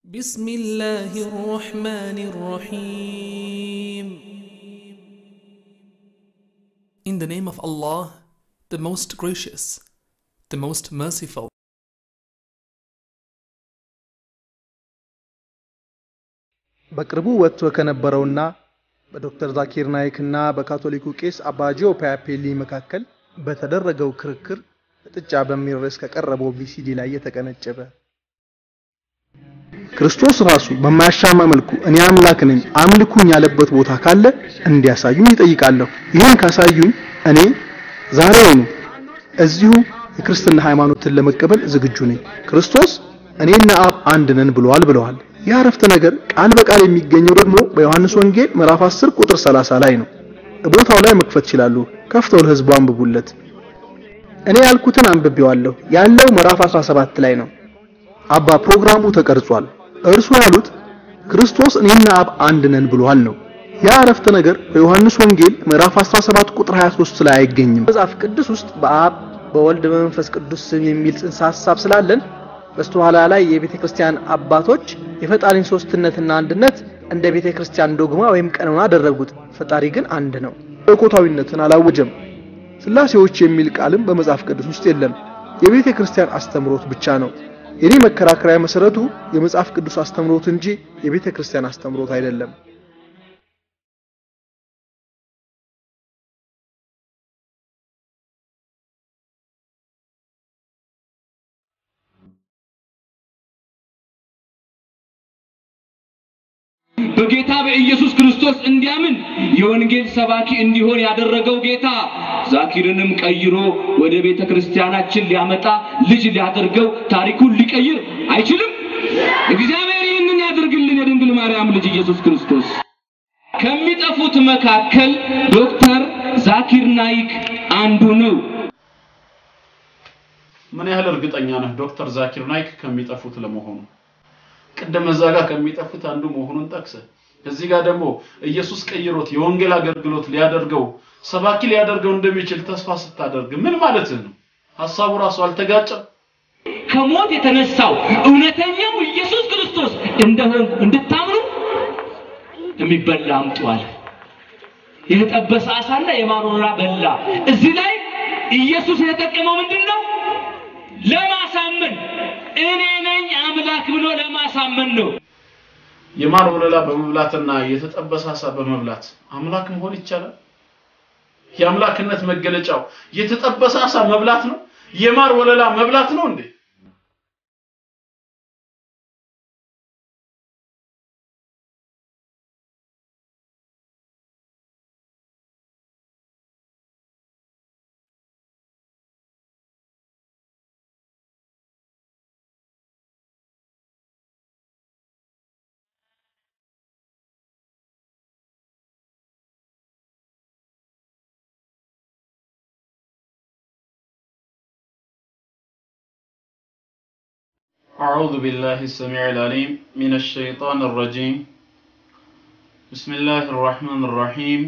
بسم الله الرحمن الرحيم. In the name of Allah, the most gracious, the most merciful. በቅርቡ ወጥቶ ከነበረውና በዶክተር ዛኪር ናይክና በካቶሊኩ ቄስ አባጂዮ ፓያፔሊ መካከል በተደረገው ክርክር ጥጫ በሚል ርዕስ ከቀረበው ቪሲዲ ላይ የተቀነጨበ ክርስቶስ ራሱ በማያሻማ መልኩ እኔ አምላክ ነኝ አምልኩኝ ያለበት ቦታ ካለ እንዲያሳዩኝ ይጠይቃለሁ። ይሄን ካሳዩኝ እኔ ዛሬውኑ እዚሁ የክርስትና ሃይማኖትን ለመቀበል ዝግጁ ነኝ። ክርስቶስ እኔና አብ አንድ ነን ብለዋል። ያረፍተ ነገር ቃል በቃል የሚገኘው ደግሞ በዮሐንስ ወንጌል ምዕራፍ 10 ቁጥር 30 ላይ ነው። ቦታው ላይ መክፈት ይችላሉ። ከፍተው ለህዝቡ አንብቡለት። እኔ ያልኩትን አንብቤዋለሁ ያለው ምዕራፍ 17 ላይ ነው። አባ ፕሮግራሙ ተቀርጿል። እርሱ ያሉት ክርስቶስ እኔና አብ አንድ ነን ብለዋል ነው። ያ አረፍተ ነገር በዮሐንስ ወንጌል ምዕራፍ 17 ቁጥር 23 ላይ አይገኝም። መጽሐፍ ቅዱስ ውስጥ በአብ በወልድ በመንፈስ ቅዱስ ስም የሚል ጽንሰ ሐሳብ ስላለን በስተኋላ ላይ የቤተክርስቲያን አባቶች የፈጣሪን ሶስትነትና አንድነት እንደ ቤተክርስቲያን ዶግማ ወይም ቀኖና አደረጉት። ፈጣሪ ግን አንድ ነው። በኮታዊነትን አላወጀም። ስላሴዎች የሚል ቃልም በመጽሐፍ ቅዱስ ውስጥ የለም። የቤተክርስቲያን አስተምሮት ብቻ ነው። የኔ መከራከሪያ መሰረቱ የመጽሐፍ ቅዱስ አስተምሮት እንጂ የቤተክርስቲያን አስተምሮት አይደለም። በጌታ በኢየሱስ ክርስቶስ እንዲያምን የወንጌል ሰባኪ እንዲሆን ያደረገው ጌታ ዛኪርንም ቀይሮ ወደ ቤተ ክርስቲያናችን ሊያመጣ ልጅ ሊያደርገው ታሪኩን ሊቀይር አይችልም። እግዚአብሔር ይህንን ያደርግልን። የድንግል ማርያም ልጅ ኢየሱስ ክርስቶስ ከሚጠፉት መካከል ዶክተር ዛኪር ናይክ አንዱ ነው። ምን ያህል እርግጠኛ ነህ ዶክተር ዛኪር ናይክ ከሚጠፉት ለመሆኑ? ቀደም እዛጋ ከሚጠፉት አንዱ መሆኑን ጠቅሰ እዚህ ጋር ደግሞ ኢየሱስ ቀይሮት የወንጌል አገልግሎት ሊያደርገው ሰባኪ ሊያደርገው እንደሚችል ተስፋ ስታደርግ ምን ማለት ነው? ሐሳቡ ራሱ አልተጋጨም። ከሞት የተነሳው እውነተኛው ኢየሱስ ክርስቶስ እንደሆነ እንድታምኑ የሚበላ አምጧል። የተጠበሰ አሳና የማሮራ በላ። እዚህ ላይ ኢየሱስ የተጠቀመው ምንድነው? ለማሳመን እኔ ነኝ አምላክ ብሎ ለማሳመን ነው። የማር ወለላ በመብላትና የተጠበሰ አሳ በመብላት አምላክ መሆን ይቻላል? የአምላክነት መገለጫው የተጠበሰ አሳ መብላት ነው? የማር ወለላ መብላት ነው እንዴ? أعوذ بالله السميع العليم من الشيطان الرجيم. بسم الله الرحمن الرحيم.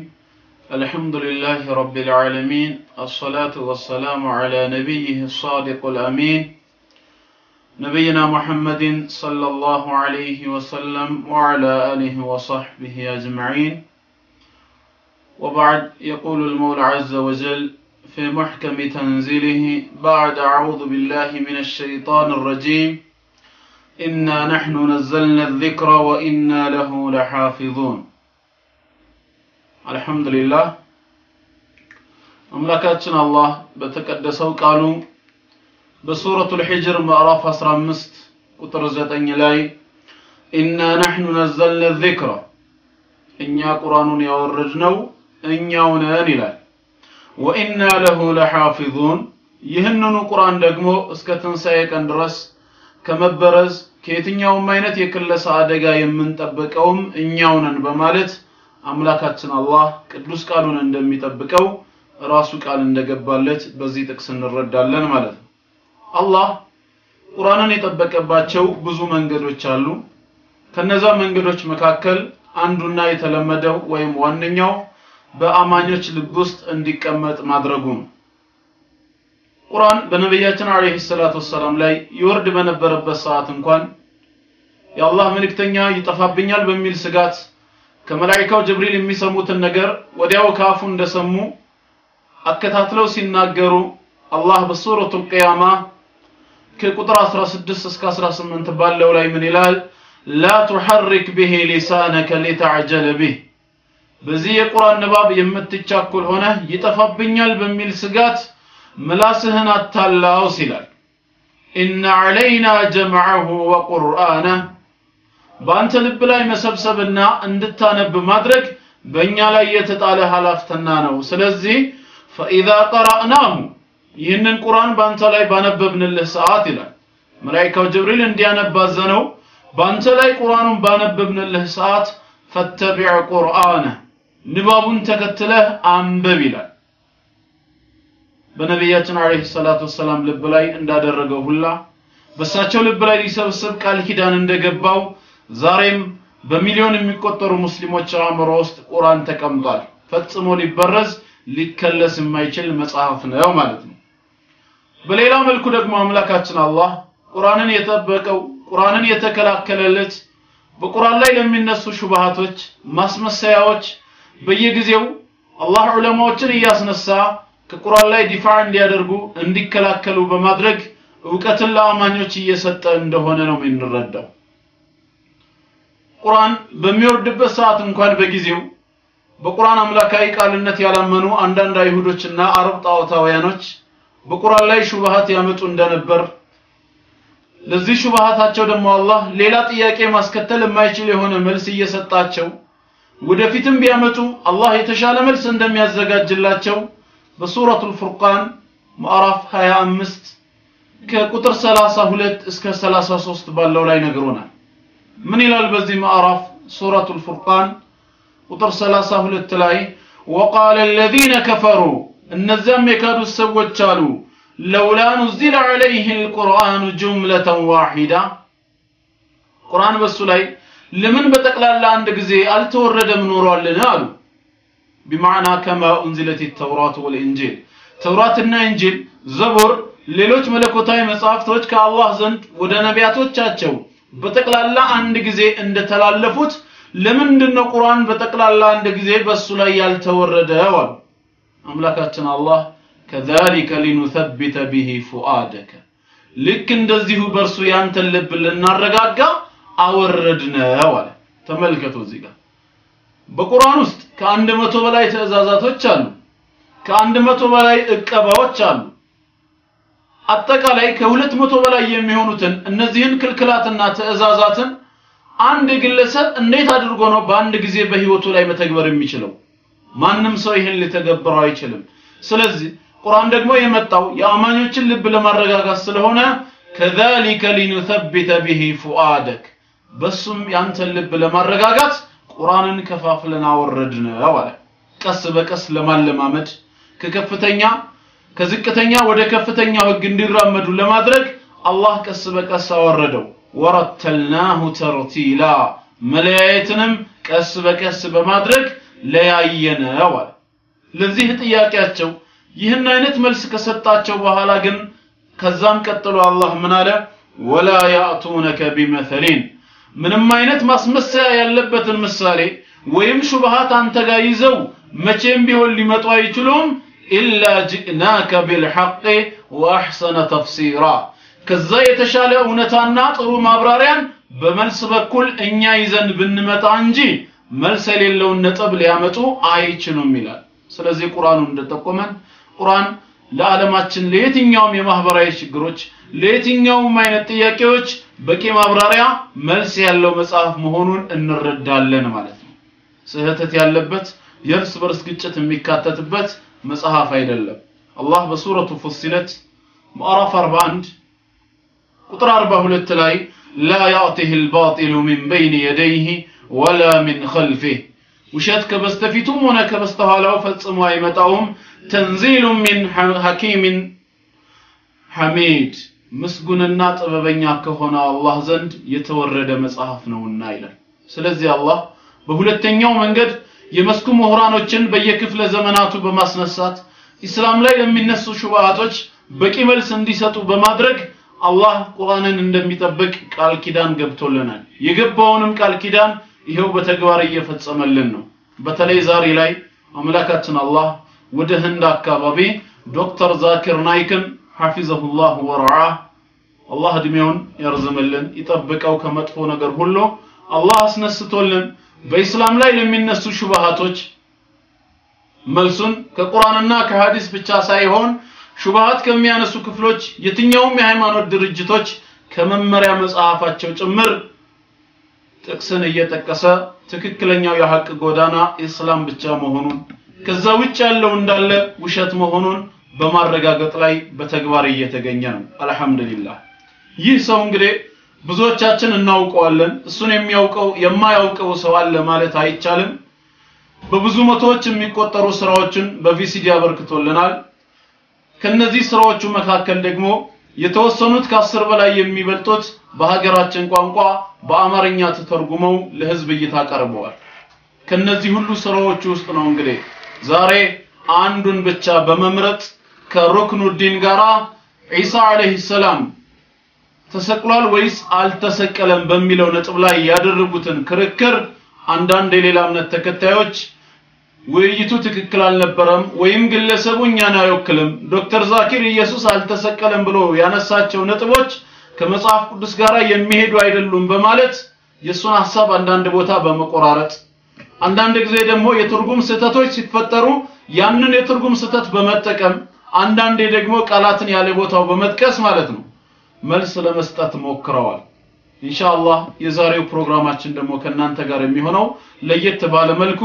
الحمد لله رب العالمين. الصلاة والسلام على نبيه الصادق الأمين نبينا محمد صلى الله عليه وسلم وعلى آله وصحبه أجمعين. وبعد يقول المولى عز وجل في محكم تنزيله بعد أعوذ بالله من الشيطان الرجيم إنا نحن نزلنا الذكر وإنا له لحافظون. الحمد لله أملاكاتنا الله بتقدسوا قالوا بسورة الحجر مأراف 15 قطر 9 لاي إنا نحن نزلنا الذكر إنيا قرآن يوردنو إنيا ونانلا وإنا له لحافظون. يهنن قرآن دقمو اسكتن سايك اندرس ከመበረዝ ከየትኛውም አይነት የክለሳ አደጋ የምንጠብቀውም እኛው ነን በማለት አምላካችን አላህ ቅዱስ ቃሉን እንደሚጠብቀው ራሱ ቃል እንደገባለት በዚህ ጥቅስ እንረዳለን ማለት ነው። አላህ ቁርአንን የጠበቀባቸው ብዙ መንገዶች አሉ። ከነዛ መንገዶች መካከል አንዱና የተለመደው ወይም ዋነኛው በአማኞች ልብ ውስጥ እንዲቀመጥ ማድረጉ ነው። ቁርአን በነብያችን አለይሂ ሰላቱ ወሰለም ላይ ይወርድ በነበረበት ሰዓት እንኳን የአላህ መልእክተኛ ይጠፋብኛል በሚል ስጋት ከመላእክታው ጅብሪል የሚሰሙትን ነገር ወዲያው ካፉ እንደሰሙ አከታትለው ሲናገሩ አላህ በሱረቱል ቂያማ ከቁጥር 16 እስከ 18 ባለው ላይ ምን ይላል? لا تحرك به لسانك لتعجل به በዚህ የቁርአን ንባብ የምትቻኩል ሆነ ይጠፋብኛል በሚል ስጋት ምላስህን አታላው ሲላል። إن علينا جمعه وقرآنه በአንተ ልብ ላይ መሰብሰብና እንድታነብ ማድረግ በእኛ ላይ የተጣለ ኃላፊነትና ነው። ስለዚህ فإذا قرأناه ይህንን ቁርአን በአንተ ላይ ባነበብንልህ ሰዓት ይላል መላእክታው ጅብሪል እንዲያነባዘነው በአንተ ላይ ቁርአኑን ባነበብንልህ ሰዓት ፈተቢዕ ቁርአነ ንባቡን ተከትለህ አንብብ ይላል። በነቢያችን አለይሂ ሰላቱ ወሰላም ልብ ላይ እንዳደረገው ሁላ በሳቸው ልብ ላይ ሊሰብስብ ቃል ኪዳን እንደገባው ዛሬም በሚሊዮን የሚቆጠሩ ሙስሊሞች አእምሮ ውስጥ ቁርአን ተቀምጧል። ፈጽሞ ሊበረዝ ሊከለስ የማይችል መጽሐፍ ነው ማለት ነው። በሌላ መልኩ ደግሞ አምላካችን አላህ ቁርአንን የጠበቀው ቁርአንን የተከላከለለት በቁርአን ላይ ለሚነሱ ሹብሃቶች ማስመሰያዎች በየጊዜው አላህ ዑለማዎችን እያስነሳ ከቁርአን ላይ ዲፋዕ እንዲያደርጉ እንዲከላከሉ በማድረግ ዕውቀትን ለአማኞች እየሰጠ እንደሆነ ነው የምንረዳው። ቁርአን በሚወርድበት ሰዓት እንኳን በጊዜው በቁርአን አምላካዊ ቃልነት ያላመኑ አንዳንድ አይሁዶችና አረብ ጣዖታውያኖች በቁርአን ላይ ሹብሃት ያመጡ እንደነበር ለዚህ ሹብሃታቸው ደግሞ አላህ ሌላ ጥያቄ ማስከተል የማይችል የሆነ መልስ እየሰጣቸው ወደፊትም ቢያመጡ አላህ የተሻለ መልስ እንደሚያዘጋጅላቸው በሱረቱል ፉርቃን ምዕራፍ 25 ከቁጥር 32 እስከ 33 ባለው ላይ ነግሮናል። ምን ይላል በዚህ ምዕራፍ ሱረቱል ፉርቃን ቁጥር 32 ላይ وقال الذين كفروا እነዚያም የካዱት ሰዎች አሉ لولا نزل عليه القرآن جملة واحدة ቁርአን በሱ ላይ ለምን በጠቅላላ አንድ ጊዜ አልተወረደም ኖሯልና አሉ። بمعنى كما انزلت التوراة والانجيل ተውራትና እንጂል ዘቡር ሌሎች መለኮታዊ መጻሕፍቶች ከአላህ ዘንድ ወደ ነቢያቶቻቸው በጠቅላላ አንድ ጊዜ እንደተላለፉት ለምንድነው ቁርአን በጠቅላላ አንድ ጊዜ በሱ ላይ ያልተወረደው? አምላካችን አላህ كذلك لنثبت به فؤادك ልክ እንደዚሁ በርሱ ያንተን ልብ ልናረጋጋ አወረድነው አለ። ተመልከቱ እዚህ ጋር በቁርአን ውስጥ ከ100 በላይ ትእዛዛቶች አሉ። ከ100 በላይ ዕቀባዎች አሉ። አጠቃላይ ከ200 በላይ የሚሆኑትን እነዚህን ክልክላትና ትእዛዛትን አንድ ግለሰብ እንዴት አድርጎ ነው በአንድ ጊዜ በህይወቱ ላይ መተግበር የሚችለው? ማንም ሰው ይሄን ሊተገብረው አይችልም። ስለዚህ ቁርአን ደግሞ የመጣው የአማኞችን ልብ ለማረጋጋት ስለሆነ كذلك لنثبت به فؤادك በሱም ያንተን ልብ ለማረጋጋት ቁርአንን ከፋፍለን አወረድነው አለ። ቀስ በቀስ ለማለማመድ ከከፍተኛ ከዝቅተኛ ወደ ከፍተኛ ህግ እንዲራመዱ ለማድረግ አላህ ቀስ በቀስ አወረደው። ወረተልናሁ ተርቲላ መለያየትንም ቀስ በቀስ በማድረግ ለያየነው አለ። ለዚህ ጥያቄያቸው ይህን አይነት መልስ ከሰጣቸው በኋላ ግን ከዛም ቀጥሎ አላህ ምን አለ? ወላ ያእቱነከ ቢመሰሊን ምንም አይነት ማስመሰያ ያለበትን ምሳሌ ወይም ሹብሃት አንተ ጋር ይዘው መቼም ቢሆን ሊመጡ አይችሉም። ኢላ ጅእናከ ቢልሐቅ ወአሕሰነ ተፍሲራ ከዛ የተሻለ እውነታና ጥሩ ማብራሪያን በመልስ በኩል እኛ ይዘን ብንመጣ እንጂ መልስ የሌለውን ነጥብ ሊያመጡ አይችሉም ይላል። ስለዚህ ቁርአኑ እንደተጠቆመን ቁርአን ለዓለማችን ለየትኛውም የማህበራዊ ችግሮች ለየትኛውም አይነት ጥያቄዎች በቂ ማብራሪያ መልስ ያለው መጽሐፍ መሆኑን እንረዳለን ማለት ነው። ስህተት ያለበት የእርስ በርስ ግጭት የሚካተትበት መጽሐፍ አይደለም። አላህ በሱረቱ ፉሲለት ምዕራፍ 41 ቁጥር 42 ላይ لا يأته الباطل من بين يديه ولا من خلفه ውሸት ከበስተፊቱም ሆነ ከበስተኋላው ፈጽሞ አይመጣውም። تنزيل من حكيم حميد ምስጉንና ጥበበኛ ከሆነ አላህ ዘንድ የተወረደ መጽሐፍ ነውና ይላል። ስለዚህ አላህ በሁለተኛው መንገድ የመስኩ ምሁራኖችን በየክፍለ ዘመናቱ በማስነሳት እስላም ላይ ለሚነሱ ሹብሃቶች በቂ መልስ እንዲሰጡ በማድረግ አላህ ቁርአንን እንደሚጠብቅ ቃል ኪዳን ገብቶልናል የገባውንም ቃል ኪዳን ይሄው በተግባር እየፈጸመልን ነው በተለይ ዛሬ ላይ አምላካችን አላህ ወደ ህንድ አካባቢ ዶክተር ዛኪር ናይክን ሐፊዘሁላህ ወረዓህ አላህ እድሜውን ያርዝምልን ይጠብቀው ከመጥፎ ነገር ሁሉ አላህ አስነስቶልን በእስላም ላይ ለሚነሱ ሹብሃቶች መልሱን ከቁርአንና ከሐዲስ ብቻ ሳይሆን ሹብሃት ከሚያነሱ ክፍሎች የትኛውም የሃይማኖት ድርጅቶች ከመመሪያ መጽሐፋቸው ጭምር ጥቅስን እየተጠቀሰ ትክክለኛው የሐቅ ጎዳና እስላም ብቻ መሆኑን ከዛ ውጭ ያለው እንዳለ ውሸት መሆኑን በማረጋገጥ ላይ በተግባር እየተገኘ ነው አልহামዱሊላህ ይህ ሰው እንግዲህ ብዙዎቻችን እናውቀዋለን እሱን የሚያውቀው የማያውቀው ሰው አለ ማለት አይቻልም በብዙ መቶዎች የሚቆጠሩ ስራዎችን በቪሲዲ አበርክቶልናል ከነዚህ ስራዎቹ መካከል ደግሞ የተወሰኑት ከ10 በላይ የሚበልጡት በሀገራችን ቋንቋ በአማርኛ ተተርጉመው ለህዝብ እይታ ቀርበዋል ከነዚህ ሁሉ ስራዎች ውስጥ ነው እንግዲህ ዛሬ አንዱን ብቻ በመምረጥ ከሩክኑዲን ጋራ ኢሳ አለይሂ ሰላም ተሰቅሏል ወይስ አልተሰቀለም በሚለው ነጥብ ላይ ያደረጉትን ክርክር አንዳንድ የሌላ እምነት ተከታዮች ውይይቱ ትክክል አልነበረም ወይም ግለሰቡ እኛን አይወክልም ዶክተር ዛኪር ኢየሱስ አልተሰቀለም ብሎ ያነሳቸው ነጥቦች ከመጽሐፍ ቅዱስ ጋር የሚሄዱ አይደሉም በማለት የሱን ሐሳብ አንዳንድ ቦታ በመቆራረጥ አንዳንድ ጊዜ ደግሞ የትርጉም ስህተቶች ሲፈጠሩ ያንን የትርጉም ስህተት በመጠቀም አንዳንዴ ደግሞ ቃላትን ያለ ቦታው በመጥቀስ ማለት ነው መልስ ለመስጠት ሞክረዋል ኢንሻአላህ የዛሬው ፕሮግራማችን ደግሞ ከናንተ ጋር የሚሆነው ለየት ባለ መልኩ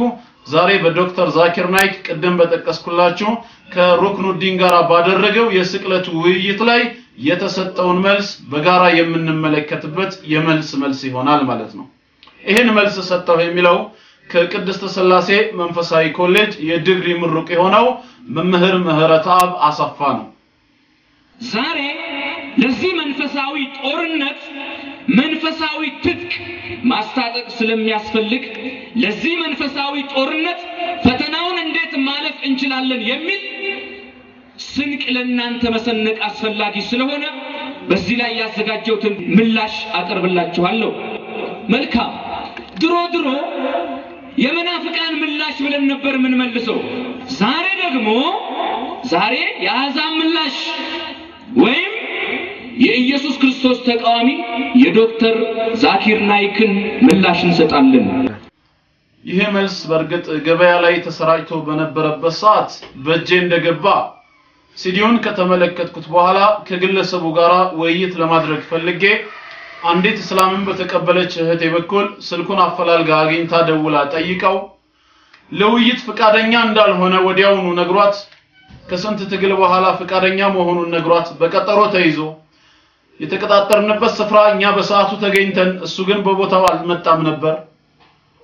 ዛሬ በዶክተር ዛኪር ናይክ ቀደም በተጠቀስኩላችሁ ከሩክኑዲን ጋር ባደረገው የስቅለቱ ውይይት ላይ የተሰጠውን መልስ በጋራ የምንመለከትበት መልስ ይሆናል ማለት ነው ይሄን መልስ ሰጠው የሚለው ከቅድስት ሥላሴ መንፈሳዊ ኮሌጅ የዲግሪ ምሩቅ የሆነው መምህር ምህረተአብ አሰፋ ነው ዛሬ ለዚህ መንፈሳዊ ጦርነት መንፈሳዊ ትጥቅ ማስታጠቅ ስለሚያስፈልግ ለዚህ መንፈሳዊ ጦርነት ፈተናውን እንዴት ማለፍ እንችላለን የሚል ስንቅ ለእናንተ መሰነቅ አስፈላጊ ስለሆነ በዚህ ላይ ያዘጋጀሁትን ምላሽ አቀርብላችኋለሁ መልካም ድሮ የመናፍቃን ምላሽ ብለን ነበር ምን መልሰው ዛሬ የአሕዛብ ምላሽ ወይም የኢየሱስ ክርስቶስ ተቃዋሚ የዶክተር ዛኪር ናይክን ምላሽ እንሰጣለን ይሄ መልስ በርግጥ ገበያ ላይ ተሰራጭቶ በነበረበት ሰዓት በእጄ እንደገባ ሲዲውን ከተመለከትኩት በኋላ ከግለሰቡ ጋራ ውይይት ለማድረግ ፈልጌ አንዲት እስላምን በተቀበለች እህቴ በኩል ስልኩን አፈላልጋ አግኝታ ደውላ ጠይቀው ለውይይት ፍቃደኛ እንዳልሆነ ወዲያውኑ ነግሯት ከስንት ትግል በኋላ ፍቃደኛ መሆኑን ነግሯት በቀጠሮ ተይዞ የተቀጣጠርንበት ስፍራ እኛ በሰዓቱ ተገኝተን እሱ ግን በቦታው አልመጣም ነበር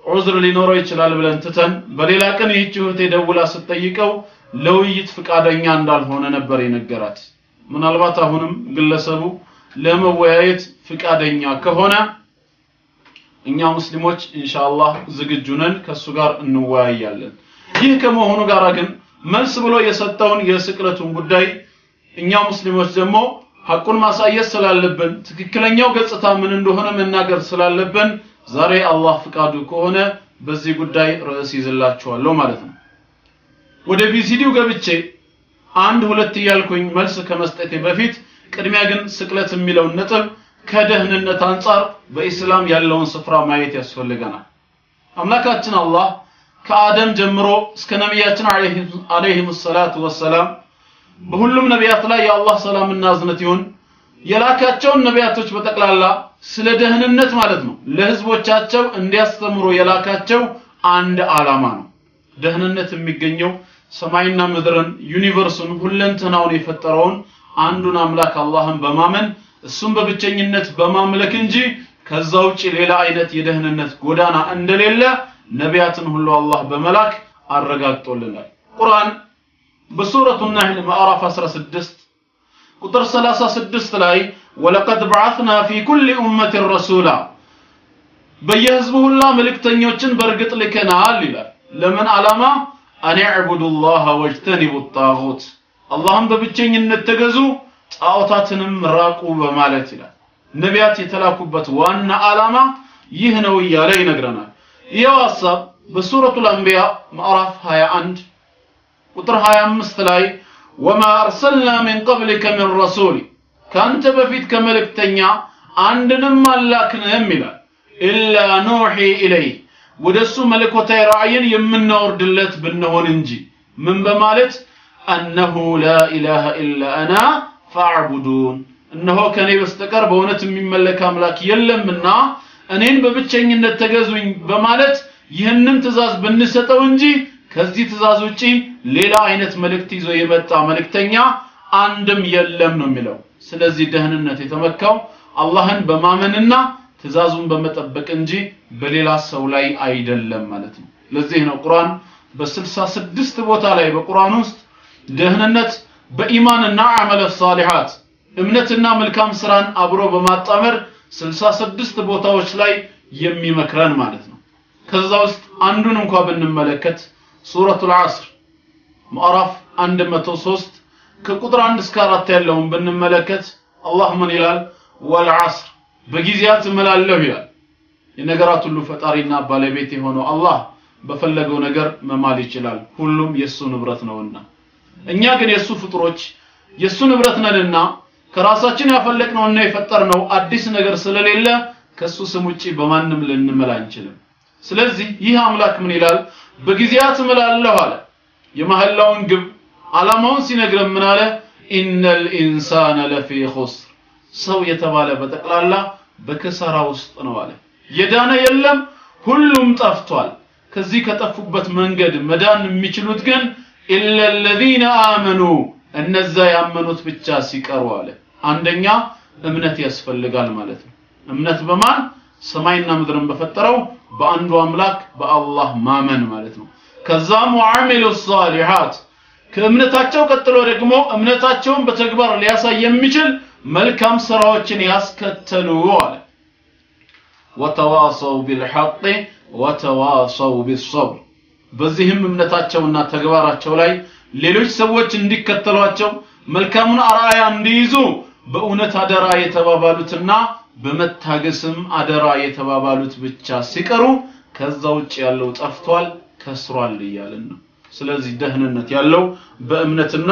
ዑዝር ሊኖረው ይችላል ብለን ትተን በሌላ ቀን ይህች እህቴ ደውላ ስትጠይቀው ለውይይት ፍቃደኛ እንዳልሆነ ነበር የነገራት ምናልባት አሁንም ግለሰቡ ለመወያየት ፍቃደኛ ከሆነ እኛ ሙስሊሞች ኢንሻአላህ ዝግጁ ነን ከሱ ጋር እንወያያለን ይህ ከመሆኑ ጋር ግን መልስ ብሎ የሰጠውን የስቅለቱን ጉዳይ እኛ ሙስሊሞች ደግሞ ሐቁን ማሳየት ስላለብን ትክክለኛው ገጽታ ምን እንደሆነ መናገር ስላለብን ዛሬ አላህ ፍቃዱ ከሆነ በዚህ ጉዳይ ርዕስ ይዘላችኋለሁ ማለት ነው ወደ ቪዲዮ ገብቼ አንድ ሁለት ያልኩኝ መልስ ከመስጠቴ በፊት ቅድሚያ ግን ስቅለት የሚለው ነጥብ ከደህንነት አንፃር በእስላም ያለውን ስፍራ ማየት ያስፈልገናል አምላካችን አላህ ከአደም ጀምሮ እስከ ነብያችን አለይሂ ሰላቱ ወሰለም በሁሉም ነቢያት ላይ የአላህ ሰላምና እዝነት ይሁን የላካቸው ነቢያቶች በተቀላላ ስለ ደህንነት ማለት ነው ለህዝቦቻቸው እንዲያስተምሩ የላካቸው አንድ ዓላማ ነው ደህንነት የሚገኘው ሰማይና ምድርን ዩኒቨርሱን ሁለንተናውን የፈጠረውን አንዱን አምላክ አላህን በማመን እሱም በብቸኝነት በማምለክ እንጂ ከዛው ውጪ ሌላ አይነት የደህንነት ጎዳና እንደሌለ ነቢያትን ሁሉ አላህ በመላክ አረጋግጦልናል ቁርአን በሱረቱ النحل ማዕራፍ 16 ቁጥር 36 ላይ ወለቀድ بعثنا في كل امه رسولا በየህዝቡ ሁሉ መልእክተኞችን በርግጥ ልከናል ይላል ለምን ዓላማ አን يعبدوا الله واجتنبوا الطاغوت አላህን በብቸኝነት ተገዙ ጣዖታትንም ራቁ በማለት ይላል። ነቢያት የተላኩበት ዋና ዓላማ ይህ ነው እያለ ይነግረናል። ይሄው ሐሳብ በሱረቱል አንቢያ ምዕራፍ 21 ቁጥር 25 ላይ ወማ አርሰልና ሚን ቀብሊከ ሚን ረሱል ካንተ በፊት ከመልእክተኛ አንድንም አላክንም ይላል ኢላ ኑሂ ኢለይ ወደሱ መለኮታዊ ራእይን የምናወርድለት ብንሆን እንጂ ምን በማለት أنه لا إله إلا أنا فاعبدون إنه كان يستقر بونت من ملك أملاك يلمنا أنين ببتشين التجازوين بمالت يهنم تزاز بالنسبة ونجي كذي تزاز وجي ليلا عينت ملكتي زي متى ملك تنيا عندم يلم نملو سلزي دهننا تتمكوا اللهن بمامننا تزازون بمتبك انجي بليلا سولاي أيدلم مالتنا لذين القرآن بسلسة سدست بوتالي بقرآن وسط دهننت بإيماننا عمل الصالحات እምነትና መልካም ስራን አብሮ በማጣመር 66 ቦታዎች ላይ የሚመክረን ማለት ነው። ከዛ ውስጥ አንዱን እንኳን ብንመለከት ሱረቱል ዐስር ምዕራፍ 103 ከቁጥር 1 እስከ 4 ያለውን ብንመለከት አላህ ምን ይላል? ወልዐስር በጊዜያት እምላለሁ ይላል። የነገራት ሁሉ ፈጣሪና ባለቤት የሆነው አላህ በፈለገው ነገር መማል ይችላል። ሁሉም የሱ ንብረት ነውና እኛ ግን የሱ ፍጥሮች የሱ ንብረት ነንና ከራሳችን ያፈለቅነውና የፈጠርነው አዲስ ነገር ስለሌለ ከሱ ስም ውጪ በማንም ልንመላ አንችልም። ስለዚህ ይህ አምላክ ምን ይላል? በጊዜያት እምላለሁ አለ። የመሐላውን ግብ ዓላማውን ሲነግረን ምን አለ? ኢነል ኢንሳነ ለፊ ኹስር ሰው የተባለ በጠቅላላ በከሰራ ውስጥ ነው አለ። የዳነ የለም ሁሉም ጠፍቷል። ከዚህ ከጠፉበት መንገድ መዳን የሚችሉት ግን ኢላ الذين آمنوا እነዛ ያመኑት ብቻ ሲቀሩ አለ። አንደኛ እምነት ያስፈልጋል ማለት ነው። እምነት በማን? ሰማይና ምድርን በፈጠረው በአንዱ አምላክ በአላህ ማመን ማለት ነው። ከዛም ወአሚሉ ሷሊሃት ከእምነታቸው ቀጥሎ ደግሞ እምነታቸውን በተግባር ሊያሳይ የሚችል መልካም ስራዎችን ያስከተሉ አለ። ወተዋሰው ቢልሐቅ ወተዋሰው ቢስብር በዚህም እምነታቸውና ተግባራቸው ላይ ሌሎች ሰዎች እንዲከተሏቸው መልካሙን አርአያ እንዲይዙ በእውነት አደራ የተባባሉትና በመታገስም አደራ የተባባሉት ብቻ ሲቀሩ ከዛ ውጭ ያለው ጠፍቷል ከስሯል ይያልን ነው። ስለዚህ ደህንነት ያለው በእምነትና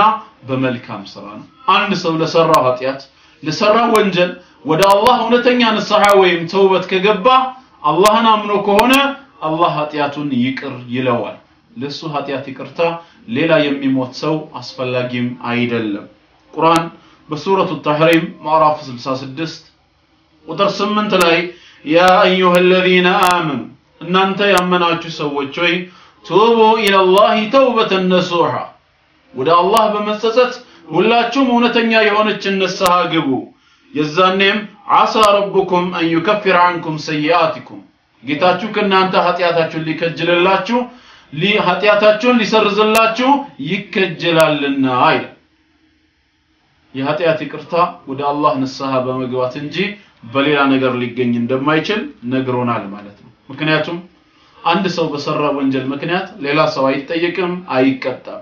በመልካም ስራ ነው። አንድ ሰው ለሰራው ኃጢያት ለሰራው ወንጀል ወደ አላህ እውነተኛ ንስሐ ወይም ተውበት ከገባ አላህን አምኖ ከሆነ አላህ ኃጢያቱን ይቅር ይለዋል። ለሱ ኃጢያት ይቅርታ ሌላ የሚሞት ሰው አስፈላጊም አይደለም። ቁርአን በሱረቱ ተህሪም ምዕራፍ 66 ቁጥር 8 ላይ ያ አዩሃ الذين آمنوا እናንተ ያመናችሁ ሰዎች ሆይ ቱቡ ኢለላሂ ተውበተን ነሱሃ ወደ አላህ በመጸጸት ሁላችሁም እውነተኛ የሆነች ንስሐ ግቡ። የዛኔም ዓሳ ረብኩም አን ይከፍር ዐንኩም ሰይአቲኩም ጌታችሁ ከናንተ ኃጢያታችሁን ሊከጅልላችሁ ኃጢያታችሁን ሊሰርዝላችሁ ይከጀላልና አይደል። የኃጢያት ይቅርታ ወደ አላህ ንስሐ በመግባት እንጂ በሌላ ነገር ሊገኝ እንደማይችል ነግሮናል ማለት ነው። ምክንያቱም አንድ ሰው በሰራ ወንጀል ምክንያት ሌላ ሰው አይጠየቅም አይቀጣም።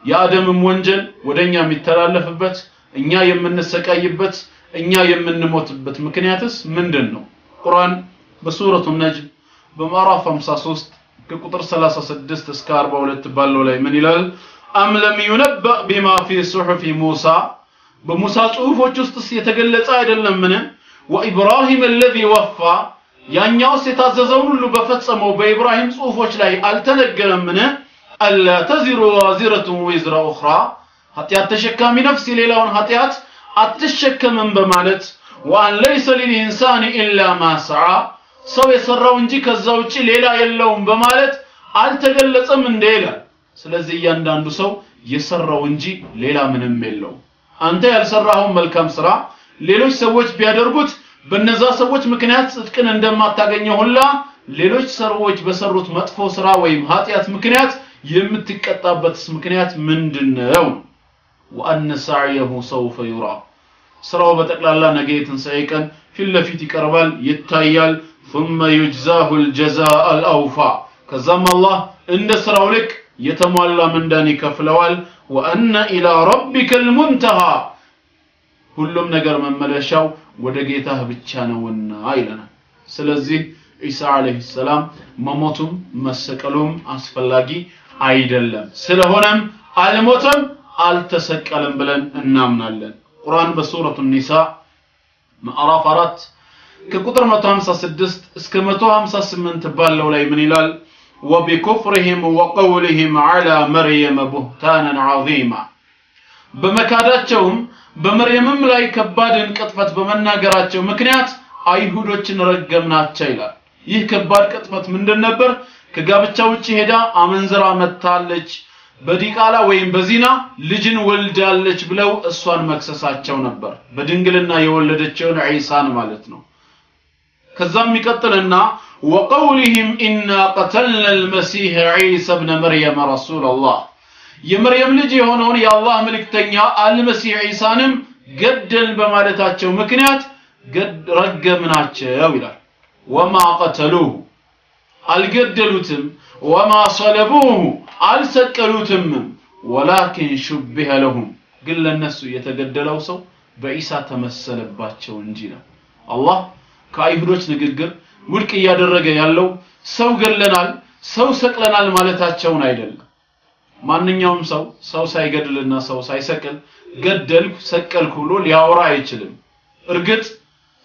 የአደምም ወንጀል ወደኛ የሚተላለፍበት እኛ የምንሰቃይበት እኛ የምንሞትበት ምክንያትስ ምንድነው? ቁርአን በሱረቱ ነጅም በምዕራፍ 53 ከቁጥር 36 እስከ 42 ባለው ላይ ምን ይላል? አም ለም ينبأ بما في صحف موسى በሙሳ ጽሁፎች ውስጥ የተገለጸ አይደለምን? ወኢብራሂም الذي وفى ያኛውስ የታዘዘውን ሁሉ በፈጸመው በኢብራሂም ጽሁፎች ላይ አልተነገረምን? አላ ተዚሩ ዋዚረቱ ወዝራ اخرى ኃጢያት ተሸካሚ ነፍስ ሌላውን ኃጢያት አትሸከምም በማለት وان ليس للانسان الا ما سعى ሰው የሰራው እንጂ ከዛ ውጪ ሌላ የለውም በማለት አልተገለጸም እንደ ይላል። ስለዚህ እያንዳንዱ ሰው የሰራው እንጂ ሌላ ምንም የለው። አንተ ያልሰራው መልካም ስራ ሌሎች ሰዎች ቢያደርጉት በነዛ ሰዎች ምክንያት ጽድቅን እንደማታገኘው ሁላ ሌሎች ሰዎች በሰሩት መጥፎ ስራ ወይም ኃጢያት ምክንያት የምትቀጣበትስ ምክንያት ምንድነው? وان سعيه سوف يرى ስራው በጠቅላላ ነገ የትንሣኤ ቀን ፊት ለፊት ይቀርባል ይታያል። ثم يجزاه الجزاء الأوفى كزم الله عند سراولك يتمولى من داني كفلوال وأن إلى ربك المنتهى ሁሉም ነገር መመለሻው ወደ ጌታህ ብቻ ነውና ይለናል ስለዚህ ኢሳ አለይሂ ሰላም መሞቱም መሰቀሉም አስፈላጊ አይደለም ስለሆነም አልሞተም አልተሰቀለም ብለን እናምናለን ቁርአን በሱረቱ ኒሳ ምዕራፍ 4 ከቁጥር 156 እስከ 158 ባለው ላይ ምን ይላል وبكفرهم وقولهم على مريم بهتانا عظيما በመካዳቸውም በመርየምም ላይ ከባድን ቅጥፈት በመናገራቸው ምክንያት አይሁዶችን ረገምናቸው ይላል ይህ ከባድ ቅጥፈት ምንድን ነበር ከጋብቻ ውጪ ሄዳ አመንዝራ መታለች በዲቃላ ወይም በዚና ልጅን ወልዳለች ብለው እሷን መክሰሳቸው ነበር በድንግልና የወለደችውን ዒሳን ማለት ነው ከዛም ይቀጥልና وقولهم إنا قتلنا المسيح عيسى ابن مريم رسول الله የመርየም ልጅ የሆነውን የአላህ መልእክተኛ አልመሲህ ዒሳንም ገደል በማለታቸው ምክንያት ረገምናቸው ይላል وما قتلوه አልገደሉትም وما صلبوه አልሰቀሉትም ولكن شبه لهم ግን ለነሱ የተገደለው ሰው በኢሳ ተመሰለባቸው እንጂ ነው አላህ ከአይሁዶች ንግግር ውድቅ ያደረገ ያለው ሰው ገለናል ሰው ሰቅለናል ማለታቸውን አይደለም ማንኛውም ሰው ሳይገድልና ሰው ሳይሰቅል ገደልኩ ሰቀልኩ ብሎ ሊያወራ አይችልም እርግጥ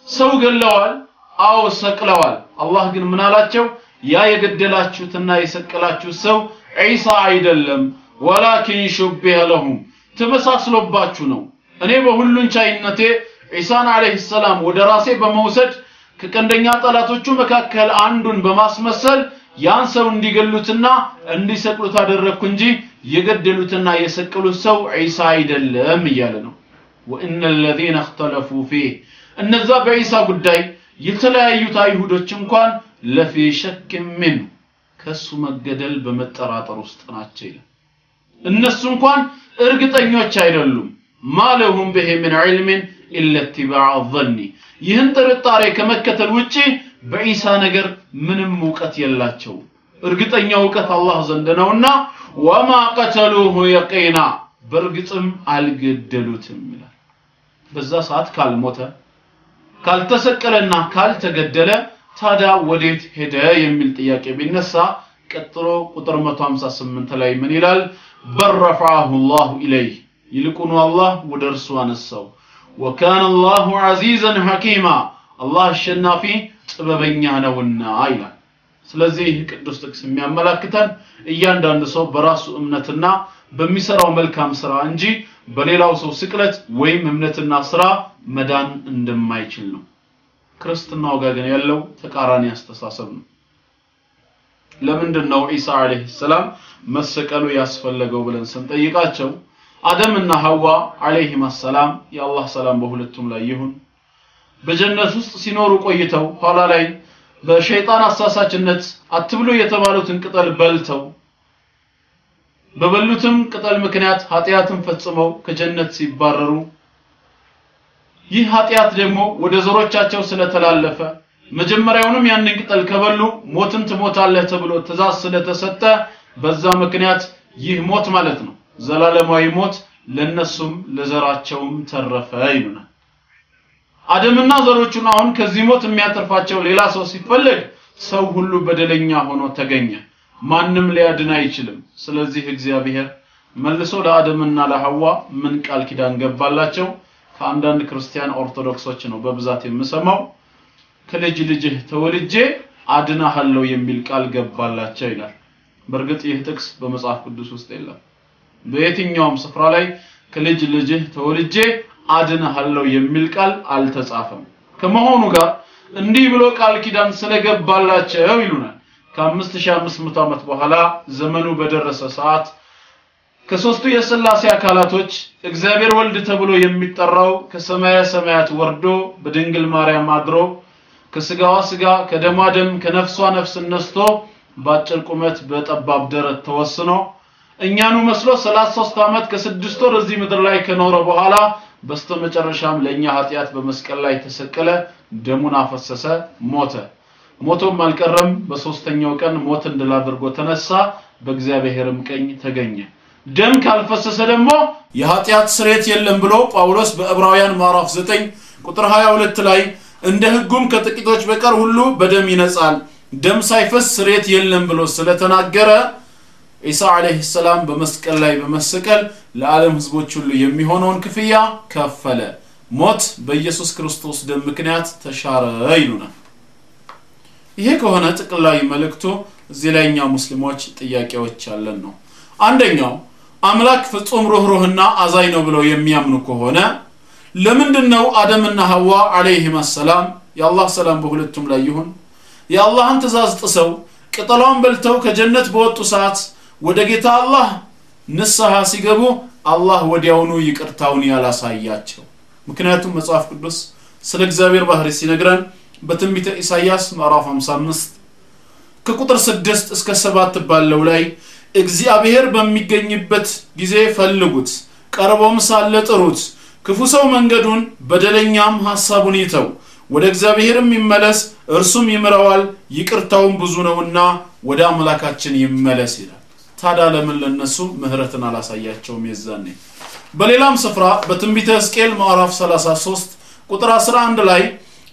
ሰው ገለዋል አው ሰቅለዋል አላህ ግን ምን አላቸው ያ የገደላችሁትና የሰቀላችሁ ሰው ዒሳ አይደለም ወላኪን ሹብህ ለሁም ተመሳስሎባችሁ ነው እኔ በሁሉን ቻይነቴ ዒሳን አለይሂ ሰላም ወደ ራሴ በመውሰድ ከቀንደኛ ጠላቶቹ መካከል አንዱን በማስመሰል ያን ሰው እንዲገሉትና እንዲሰቅሉት አደረኩ እንጂ የገደሉትና የሰቀሉት ሰው ዒሳ አይደለም ይያለ ነው وان الذين اختلفوا فيه እነዛ በዒሳ ጉዳይ የተለያዩት አይሁዶች እንኳን ለፊ ሸክ ምን ከሱ መገደል በመጠራጠር ውስጥ ናቸው እነሱ እንኳን እርግጠኞች አይደሉም ማለሁም በሄ ምን علم الا اتباع الظن ይህን ጥርጣሬ ከመከተል ውጪ በኢሳ ነገር ምንም ዕውቀት የላቸው እርግጠኛው ዕውቀት አላህ ዘንድ ነውና وما قتلوه يقينا በርግጥም አልገደሉትም ይላል በዛ ሰዓት ካልሞተ ካልተሰቀለና ካልተገደለ ታዲያ ወዴት ሄደ የሚል ጥያቄ ቢነሳ ቀጥሎ ቁጥር 158 ላይ ምን ይላል በረፈዐሁ الله ኢለይህ ይልቁኑ አላህ ወደ እርሱ አነሳው وكان الله عزيزا حكيما الله አሸናፊ ጥበበኛ ነውና ይላል ስለዚህ ቅዱስ ጥቅስ የሚያመላክተን እያንዳንዱ ሰው በራሱ እምነትና በሚሰራው መልካም ስራ እንጂ በሌላው ሰው ስቅለት ወይም እምነትና ስራ መዳን እንደማይችል ነው ክርስትናው ጋር ግን ያለው ተቃራኒ አስተሳሰብ ነው ለምንድነው ኢሳ አለይሂ ሰላም መሰቀሉ ያስፈልገው ብለን ስንጠይቃቸው አደምና ሐዋ አለይሂም ሰላም የአላህ ሰላም በሁለቱም ላይ ይሁን በጀነት ውስጥ ሲኖሩ ቆይተው ኋላ ላይ በሸይጣን አሳሳችነት አትብሉ የተባሉትን ቅጠል በልተው በበሉትም ቅጠል ምክንያት ኃጢያትን ፈጽመው ከጀነት ሲባረሩ ይህ ኃጢያት ደግሞ ወደ ዘሮቻቸው ስለተላለፈ መጀመሪያውንም ያንን ቅጠል ከበሉ ሞትን ትሞታለህ ተብሎ ትእዛዝ ስለተሰጠ በዛ ምክንያት ይህ ሞት ማለት ነው ዘላለማዊ ሞት ለነሱም ለዘራቸውም ተረፈ ይሉናል አደምና ዘሮቹን አሁን ከዚህ ሞት የሚያተርፋቸው ሌላ ሰው ሲፈልግ ሰው ሁሉ በደለኛ ሆኖ ተገኘ ማንንም ሊያድን አይችልም ስለዚህ እግዚአብሔር መልሶ ለአደምና ለሐዋ ምን ቃል ኪዳን ገባላቸው ከአንዳንድ ክርስቲያን ኦርቶዶክሶች ነው በብዛት የምሰማው ከልጅ ልጅህ ተወልጄ አድናሃለሁ የሚል ቃል ገባላቸው ይላል በርግጥ ይህ ጥቅስ በመጽሐፍ ቅዱስ ውስጥ የለም በየትኛውም ስፍራ ላይ ከልጅ ልጅህ ተወልጄ አድናሃለሁ የሚል ቃል አልተጻፈም ከመሆኑ ጋር እንዲህ ብሎ ቃል ኪዳን ስለገባላቸው ይሉናል ከ5500 ዓመት በኋላ ዘመኑ በደረሰ ሰዓት ከሶስቱ የሥላሴ አካላቶች እግዚአብሔር ወልድ ተብሎ የሚጠራው ከሰማያ ሰማያት ወርዶ በድንግል ማርያም አድሮ ከስጋዋ ስጋ ከደሟ ደም ከነፍሷ ነፍስ ነስቶ ባጭር ቁመት በጠባብ ደረት ተወስኖ እኛኑ መስሎ 33 ዓመት ከ6 ወር እዚህ ምድር ላይ ከኖረ በኋላ በስተመጨረሻም ለኛ ኃጢያት በመስቀል ላይ ተሰቀለ ደሙን አፈሰሰ ሞቶም አልቀረም በሶስተኛው ቀን ሞት እንድል አድርጎ ተነሳ በእግዚአብሔርም ቀኝ ተገኘ ደም ካልፈሰሰ ደግሞ የኃጢአት ስርየት የለም ብሎ ጳውሎስ በዕብራውያን ምዕራፍ 9 ቁጥር 22 ላይ እንደ ህጉም ከጥቂቶች በቀር ሁሉ በደም ይነጻል ደም ሳይፈስ ስርየት የለም ብሎ ስለተናገረ ኢሳ አለይሂ ሰላም በመስቀል ላይ በመሰቀል ለዓለም ህዝቦች ሁሉ የሚሆነውን ክፍያ ከፈለ ሞት በኢየሱስ ክርስቶስ ደም ምክንያት ተሻረ ይሉናል ይሄ ከሆነ ጥቅላዊ መልእክቱ እዚህ ላይኛ ሙስሊሞች ጥያቄዎች ያለን ነው አንደኛው አምላክ ፍጹም ሩህሩህና አዛኝ ነው ብለው የሚያምኑ ከሆነ ለምንድነው አደምና ሐዋ አለይሂም ሰላም የአላህ ሰላም በሁለቱም ላይ ይሁን የአላህን ትእዛዝ ጥሰው ቅጠሏን በልተው ከጀነት በወጡ ሰዓት ወደ ጌታ አላህ ንስሐ ሲገቡ አላህ ወዲያውኑ ይቅርታውን ያላሳያቸው ምክንያቱም መጽሐፍ ቅዱስ ስለ እግዚአብሔር ባህሪ ሲነግረን በትንቢተ ኢሳይያስ ምዕራፍ 55 ከቁጥር 6 እስከ 7 ባለው ላይ እግዚአብሔር በሚገኝበት ጊዜ ፈልጉት ቀርቦም ሳለ ጥሩት ክፉ ሰው መንገዱን በደለኛም ሐሳቡን ይተው ወደ እግዚአብሔርም ይመለስ እርሱም ይምረዋል ይቅርታውም ብዙ ነውና ወደ አምላካችን ይመለስ ይላል ታዲያ ለምን ለነሱ ምህረትን አላሳያቸውም የዛኔ በሌላም ስፍራ በትንቢተ ሕዝቅኤል ምዕራፍ 33 ቁጥር 11 ላይ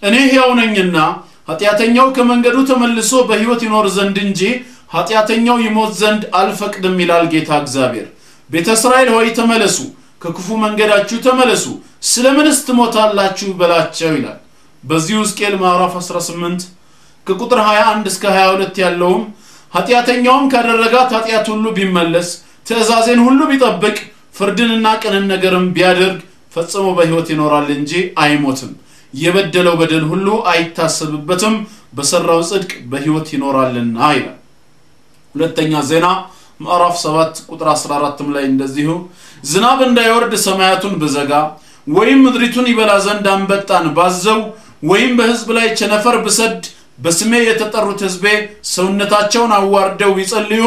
እኔ ሕያው ነኝና ኃጢአተኛው ከመንገዱ ተመልሶ በሕይወት ይኖር ዘንድ እንጂ ኃጢአተኛው ይሞት ዘንድ አልፈቅድም ይላል ጌታ እግዚአብሔር ቤተ እስራኤል ሆይ ተመለሱ ከክፉ መንገዳችሁ ተመለሱ ስለምንስ ትሞታላችሁ በላቸው ይላል በዚህ ሕዝቅኤል ምዕራፍ 18 ከቁጥር 21 እስከ 22 ያለውም ኃጢአተኛውም ካደረጋት ኃጢአት ሁሉ ቢመለስ ትእዛዜን ሁሉ ቢጠብቅ ፍርድንና ቅንን ነገርም ቢያደርግ ፈጽሞ በሕይወት ይኖራል እንጂ አይሞትም የበደለው በደል ሁሉ አይታሰብበትም በሰራው ጽድቅ በሕይወት ይኖራልና ይላል ሁለተኛ ዜና ምዕራፍ 7 ቁጥር 14 ላይ እንደዚሁ ዝናብ እንዳይወርድ ሰማያቱን በዘጋ ወይም ምድሪቱን ይበላ ዘንድ አንበጣን ባዘው ወይም በሕዝብ ላይ ቸነፈር ብሰድ በስሜ የተጠሩት ሕዝቤ ሰውነታቸውን አዋርደው ይጸልዩ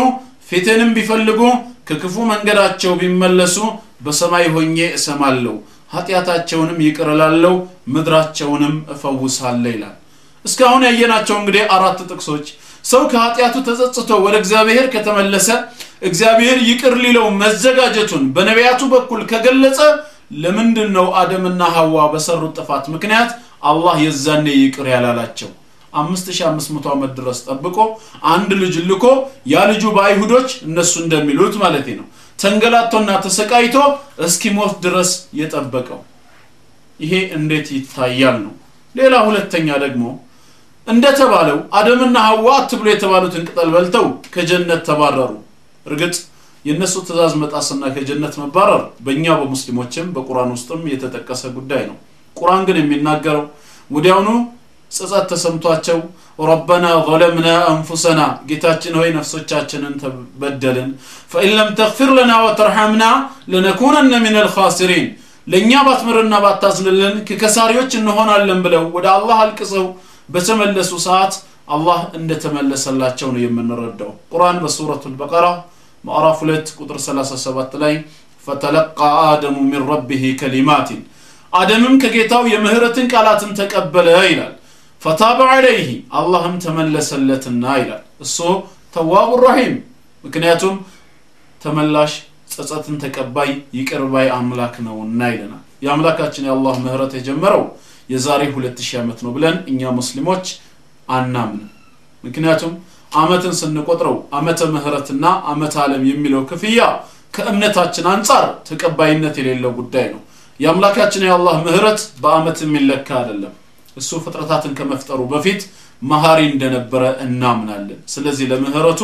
ፊቴንም ቢፈልጉ ከክፉ መንገዳቸው ቢመለሱ በሰማይ ሆኜ እሰማለሁ ኃጢአታቸውንም ይቅርላለው ምድራቸውንም እፈውሳለሁ ይላል እስካሁን ያየናቸው እንግዲህ አራት ጥቅሶች ሰው ከኃጢአቱ ተጸጽቶ ወደ እግዚአብሔር ከተመለሰ እግዚአብሔር ይቅር ሊለው መዘጋጀቱን በነቢያቱ በኩል ከገለጸ ለምንድነው አደምና ሐዋ በሰሩት ጥፋት ምክንያት አላህ የዛኔ ይቅር ያላላቸው 5500 ዓመት ድረስ ጠብቆ አንድ ልጅ ልኮ ያ ልጁ ባይሁዶች እነሱ እንደሚሉት ማለት ነው ተንገላቶና ተሰቃይቶ እስኪሞት ድረስ የጠበቀው ይሄ እንዴት ይታያል ነው ሌላ ሁለተኛ ደግሞ እንደተባለው አደምና ሐዋ አትብሎ የተባሉትን ቅጠል በልተው ከጀነት ተባረሩ እርግጥ የነሱ ትእዛዝ መጣስና ከጀነት መባረር በእኛ በሙስሊሞችም በቁርአን ውስጥም የተጠቀሰ ጉዳይ ነው ቁርአን ግን የሚናገረው ወዲያውኑ ጸጸት ተሰምቷቸው ربنا ظلمنا انفسنا ጌታችን ሆይ ነፍሶቻችንን ተበደልን فإن لم تغفر لنا وترحمنا لنكونن من الخاسرين ለኛ ባትምርና ባታዝንልን ከከሳሪዎች እንሆናለን ብለው ወደ አላህ አልቅሰው በተመለሱ ሰዓት አላህ እንደተመለሰላቸው ነው የምንረዳው ቁርአን በሱረቱል በቀራ ምዕራፍ 2 ቁጥር 37 ላይ فتلقى آدم من ربه كلمات آدمም ከጌታው የምህረትን ቃላትን ተቀበለ ይላል فتاب عليه اللهم تملسلتنا ይላል እሱ ተዋብ ረሂም ምክንያቱም ተመላሽ ጸጸትን ተቀባይ ይቅርባይ አምላክ ነውና ይለናል የአምላካችን የአላህ ምህረት የጀመረው የዛሬ 2000 ዓመት ነው ብለን እኛ ሙስሊሞች አናምን ምክንያቱም አመትን ስንቆጥረው አመተ ምህረትና አመተ ዓለም የሚለው ክፍያ ከእምነታችን አንፃር ተቀባይነት የሌለው ጉዳይ ነው የአምላካችን የአላህ ምህረት በአመት የሚለካ አይደለም እሱ ፍጥረታትን ከመፍጠሩ በፊት መሐሪ እንደነበረ እናምናለን ስለዚህ ለምህረቱ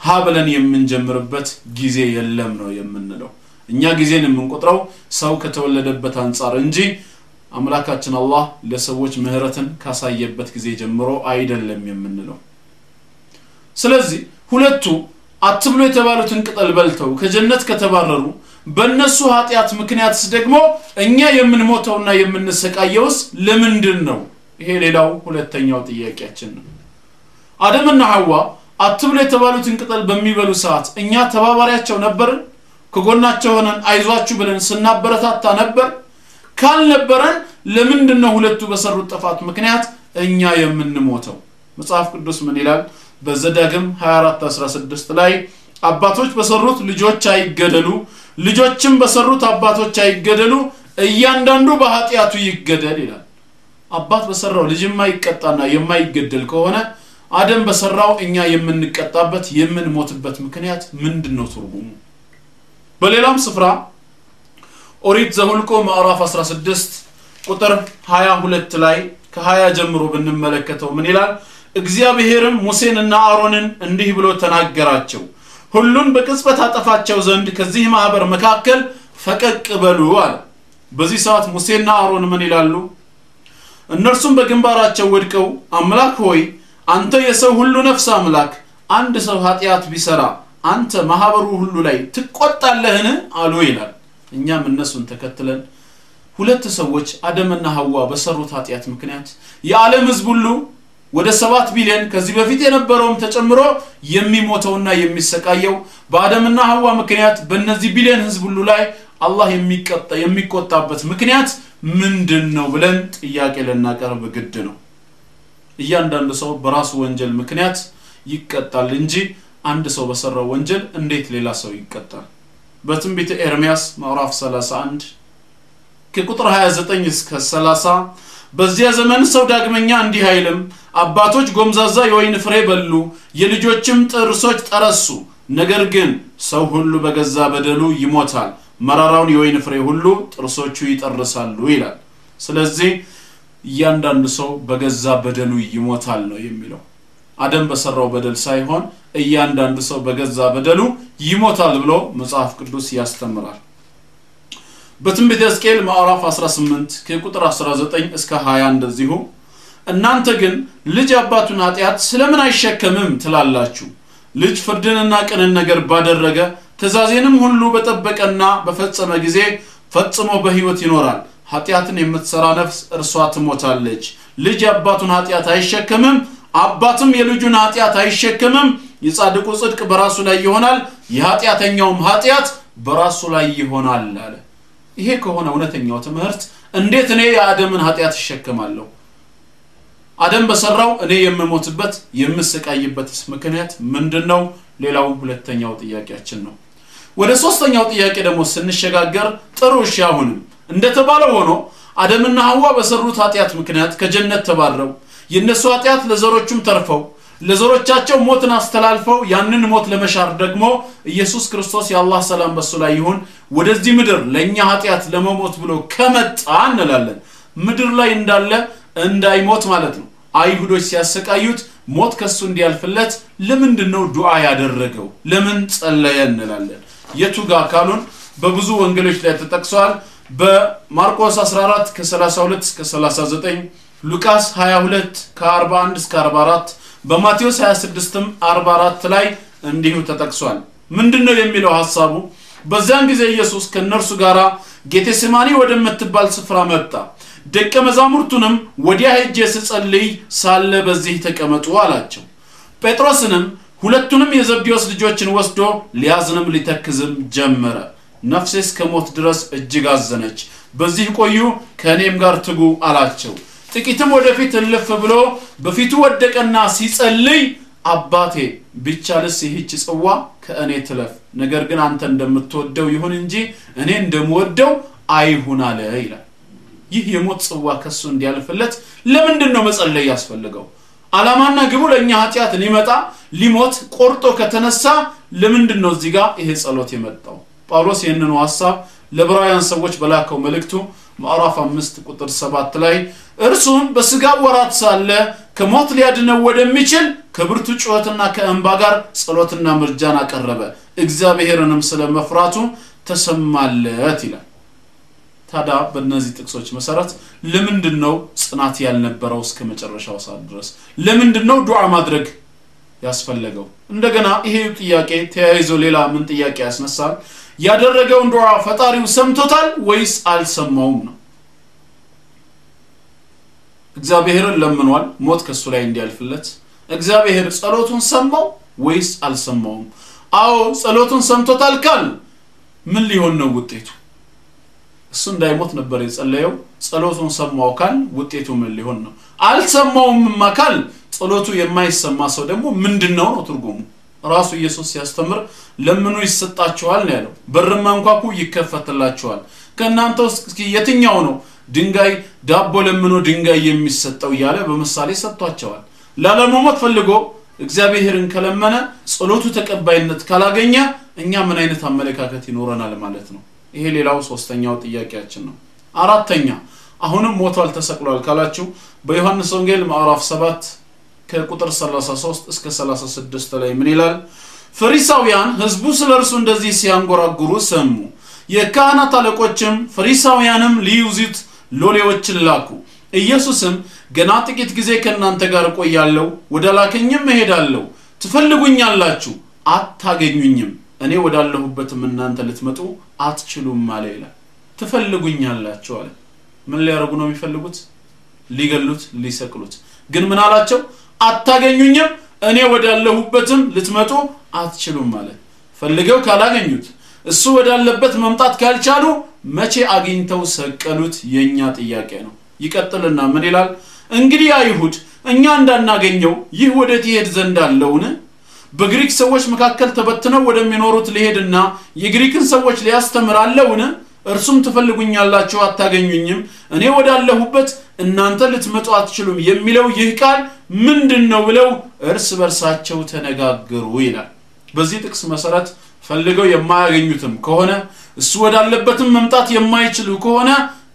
ሀብለን የምንጀምርበት ጊዜ የለም ነው የምንለው እኛ ጊዜን የምንቆጥረው ሰው ከተወለደበት አንፃር እንጂ አምላካችን አላህ ለሰዎች ምህረትን ካሳየበት ጊዜ ጀምሮ አይደለም የምንለው ስለዚህ ሁለቱ አትብሎ የተባሉትን ቅጠል በልተው ከጀነት ከተባረሩ በእነሱ ኃጢአት ምክንያትስ ደግሞ እኛ የምንሞተውና የምንሰቃየውስ ለምንድን ነው ይሄ ሌላው ሁለተኛው ጥያቄያችን ነው አደምና ሐዋ አትብሎ የተባሉትን ቅጠል በሚበሉ ሰዓት እኛ ተባባሪያቸው ነበርን ከጎናቸው ሆነን አይዟችሁ ብለን ስናበረታታ ነበር ካልነበረን ለምንድነው ሁለቱ በሰሩት ጥፋት ምክንያት እኛ የምንሞተው መጽሐፍ ቅዱስ ምን ይላል በዘዳግም 24:16 ላይ አባቶች በሰሩት ልጆች አይገደሉ ልጆችም በሰሩት አባቶች አይገደሉ እያንዳንዱ በኃጢያቱ ይገደል ይላል አባት በሰራው ልጅ የማይቀጣና የማይገደል ከሆነ አደም በሰራው እኛ የምንቀጣበት የምንሞትበት ምክንያት ምንድነው ትርጉሙ በሌላም ስፍራ ኦሪት ዘሁልቆ ማዕራፍ 16 ቁጥር 22 ላይ ከ20 ጀምሮ ብንመለከተው ምን ይላል እግዚአብሔርም ሙሴንና አሮንን እንዲህ ብሎ ተናገራቸው ሁሉን በቅጽበት አጠፋቸው ዘንድ ከዚህ ማህበር መካከል ፈቀቅ በሉ አለ በዚህ ሰዓት ሙሴና አሮን ምን ይላሉ እነርሱም በግንባራቸው ወድቀው አምላክ ሆይ አንተ የሰው ሁሉ ነፍስ አምላክ አንድ ሰው ኃጢያት ቢሰራ አንተ ማህበሩ ሁሉ ላይ ትቆጣለህን አሉ ይላል እኛም እነሱን ተከትለን ሁለት ሰዎች አደምና ሐዋ በሰሩት ኃጢያት ምክንያት የዓለም ህዝብ ሁሉ ወደ 7 ቢሊዮን ከዚህ በፊት የነበረውም ተጨምሮ የሚሞተውና የሚሰቃየው በአደምና ሐዋ ምክንያት በእነዚህ ቢሊዮን ህዝብ ሁሉ ላይ አላህ የሚቆጣበት ምክንያት ምንድነው ብለን ጥያቄ ለናቀርብ ግድ ነው እያንዳንዱ ሰው በራሱ ወንጀል ምክንያት ይቀጣል እንጂ አንድ ሰው በሰራው ወንጀል እንዴት ሌላ ሰው ይቀጣል በትንቢተ ኤርሚያስ ማዕራፍ 31 ከቁጥር 29 እስከ 30 በዚያ ዘመን ሰው ዳግመኛ እንዲህ አይልም አባቶች ጎምዛዛ የወይን ፍሬ በሉ የልጆችም ጥርሶች ጠረሱ ነገር ግን ሰው ሁሉ በገዛ በደሉ ይሞታል መራራውን የወይን ፍሬ ሁሉ ጥርሶቹ ይጠርሳሉ ይላል ስለዚህ እያንዳንዱ ሰው በገዛ በደሉ ይሞታል ነው የሚለው አደም በሰራው በደል ሳይሆን እያንዳንዱ ሰው በገዛ በደሉ ይሞታል ብሎ መጽሐፍ ቅዱስ ያስተምራል በትንቢተ ሕዝቅኤል ማዕራፍ 18 ከቁጥር 19 እስከ 20 እንደዚሁ እናንተ ግን ልጅ አባቱን ኃጢያት ስለምን አይሸከምም ትላላችሁ ልጅ ፍርድንና ቅንን ነገር ባደረገ ትእዛዜንም ሁሉ በጠበቀና በፈጸመ ጊዜ ፈጽሞ በህይወት ይኖራል ኃጢያትን የምትሰራ ነፍስ እርሷ ትሞታለች ልጅ አባቱን ኃጢያት አይሸከምም አባትም የልጁን ኃጢያት አይሸከምም የጻድቁ ጽድቅ በራሱ ላይ ይሆናል የኃጢያተኛውም ኃጢያት በራሱ ላይ ይሆናል አለ ይሄ ከሆነ እውነተኛው ትምህርት እንዴት እኔ የአደምን ኃጢያት እሸከማለሁ አደም በሰራው እኔ የምሞትበት የምስቃይበት ምክንያት ምንድነው ሌላው ሁለተኛው ጥያቄያችን ነው ወደ ሶስተኛው ጥያቄ ደግሞ ስንሸጋገር ጥሩሽ ያሁንም እንደተባለው ሆኖ አደምና ሐዋ በሰሩት ኃጢያት ምክንያት ከጀነት ተባረው የነሱ ኃጢያት ለዘሮቹም ተርፈው ለዘሮቻቸው ሞትን አስተላልፈው ያንን ሞት ለመሻር ደግሞ ኢየሱስ ክርስቶስ የአላህ ሰላም በሱ ላይ ይሁን ወደዚህ ምድር ለኛ ኃጢያት ለመሞት ብሎ ከመጣ እንላለን ምድር ላይ እንዳለ እንዳይሞት ማለት ነው አይሁዶች ሲያሰቃዩት ሞት ከሱ እንዲያልፍለት ለምንድነው ዱዓ ያደረገው ለምን ጸለየ እንላለን የቱጋ ካሉን በብዙ ወንጌሎች ላይ ተጠቅሷል በማርቆስ 14 ከ32 እስከ 39 ሉቃስ 22 ከ41 እስከ 44 በማቴዎስ 26 44 ላይ እንዲሁ ተጠቅሷል ምንድነው የሚለው ሐሳቡ በዛን ጊዜ ኢየሱስ ከነርሱ ጋራ ጌቴሴማኒ ወደምትባል ስፍራ መጣ ደቀ መዛሙርቱንም ወዲያ ሄጄ ስጸልይ ሳለ በዚህ ተቀመጡ አላቸው ጴጥሮስንም ሁለቱንም የዘብዴዎስ ልጆችን ወስዶ ሊያዝንም ሊተክዝም ጀመረ ነፍሴስ ከሞት ድረስ እጅግ አዘነች በዚህ ቆዩ ከኔም ጋር ትጉ አላቸው ጥቂትም ወደፊት እልፍ ብሎ በፊቱ ወደቀና ሲጸልይ አባቴ ቢቻልስ ይህች ጽዋ ከእኔ ትለፍ ነገር ግን አንተ እንደምትወደው ይሁን እንጂ እኔ እንደምወደው አይሁን አለ ይላል ይህ የሞት ጽዋ ከሱ እንዲያልፍለት ለምንድነው መጸለይ ያስፈልገው አላማና ግቡ ለኛ ኃጢያት ሊመጣ ሊሞት ቆርጦ ከተነሳ ለምንድነው እዚህ ጋር ይሄ ጸሎት የመጣው ጳውሎስ ይህንን ሐሳብ ለዕብራውያን ሰዎች በላከው መልእክቱ ማዕራፍ 5 ቁጥር 7 ላይ እርሱም በስጋ ወራት ሳለ ከሞት ሊያድነው ወደሚችል ከብርቱ ጩኸትና ከእንባ ጋር ጸሎትና ምርጃን አቀረበ እግዚአብሔርንም ስለመፍራቱ ተሰማለት ይላል ታዳ በእነዚህ ጥቅሶች መሰረት ለምንድነው ጽናት ያልነበረው እስከ መጨረሻው ሰዓት ድረስ ለምንድነው ዱዓ ማድረግ ያስፈልገው እንደገና ይሄ ጥያቄ ተያይዞ ሌላ ምን ጥያቄ ያስነሳል ያደረገውን ዱዓ ፈጣሪው ሰምቶታል ወይስ አልሰማውም ነው እግዚአብሔርን ለምኗል ሞት ከሱ ላይ እንዲያልፍለት እግዚአብሔር ጸሎቱን ሰማው ወይስ አልሰማውም አዎ ጸሎቱን ሰምቶታል ካል ምን ሊሆን ነው ውጤቱ እሱ እንዳይሞት ነበር የጸለየው ጸሎቱን ሰማው ካል ውጤቱ ምን ሊሆን ነው አልሰማውም ማካል ጸሎቱ የማይሰማ ሰው ደግሞ ምንድነው ነው ትርጉሙ ራሱ ኢየሱስ ሲያስተምር ለምኑ ይሰጣችኋል ነው ያለው በርም አንኳኩ ይከፈትላችኋል ከናንተ እስኪ የትኛው ነው ድንጋይ ዳቦ ለምኑ ድንጋይ የሚሰጠው ይያለ በመሳሌ ሰጥቷቸዋል ላለመሞት ፈልጎ እግዚአብሔርን ከለመነ ጸሎቱ ተቀባይነት ካላገኘ እኛ ምን አይነት አመለካከት ይኖረናል ማለት ነው ይሄ ሌላው ሶስተኛው ጥያቄያችን ነው አራተኛ አሁንም ሞቷል ተሰቅሏል ካላችሁ በዮሐንስ ወንጌል ምዕራፍ 7 ከቁጥር 33 እስከ 36 ላይ ምን ይላል ፈሪሳውያን ህዝቡ ስለርሱ እንደዚህ ሲያንጎራጉሩ ሰሙ የካህናት አለቆችም ፈሪሳውያንም ሊይዙት ሎሌዎችን ላኩ ኢየሱስም ገና ጥቂት ጊዜ ከናንተ ጋር ቆያለሁ ወደላከኝም እሄዳለሁ ትፈልጉኛላችሁ አታገኙኝም እኔ ወዳለሁበትም እናንተ ልትመጡ አትችሉም ማለት ይላል ትፈልጉኛላችሁ አለ ምን ሊያረጉ ነው የሚፈልጉት ሊገሉት ሊሰቅሉት ግን ምን አላቸው አታገኙኝም እኔ ወዳለሁበትም ልትመጡ አትችሉም ማለት ፈልገው ካላገኙት እሱ ወዳለበት መምጣት ካልቻሉ መቼ አግኝተው ሰቀሉት የኛ ጥያቄ ነው ይቀጥልና ምን ይላል እንግዲህ አይሁድ እኛ እንዳናገኘው ይህ ወዴት ይሄድ ዘንድ አለውን በግሪክ ሰዎች መካከል ተበትነው ወደሚኖሩት ሊሄድና የግሪክን ሰዎች ሊያስተምር አለውን እርሱም ትፈልጉኛላችሁ አታገኙኝም እኔ ወዳለሁበት እናንተ ልትመጡ አትችሉም የሚለው ይህ ቃል ምንድነው ብለው እርስ በርሳቸው ተነጋገሩ ይላል በዚህ ጥቅስ መሰረት ፈልገው የማያገኙትም ከሆነ እሱ ወዳለበትም መምጣት የማይችሉ ከሆነ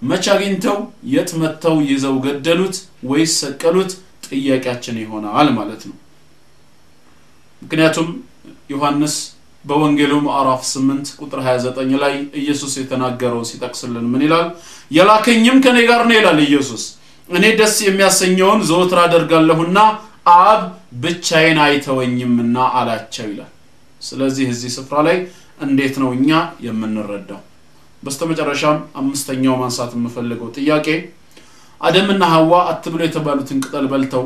መቼ አግኝተው የት መተው ይዘው ገደሉት ወይስ ሰቀሉት ጥያቄያችን ይሆናል ማለት ነው ምክንያቱም ዮሐንስ በወንጌሉ ምዕራፍ 8 ቁጥር 29 ላይ ኢየሱስ የተናገረው ሲጠቅስልን ምን ይላል የላከኝም ከኔ ጋር ነው ይላል ኢየሱስ እኔ ደስ የሚያሰኘውን ዘወትር አደርጋለሁና አብ ብቻዬን አይተወኝምና አላቸው ይላል ስለዚህ እዚህ ስፍራ ላይ እንዴት ነው እኛ የምንረዳው በስተመጨረሻም አምስተኛው ማንሳት የምፈልገው ጥያቄ አደምና ሐዋ አትብሎ የተባሉትን ቅጠል በልተው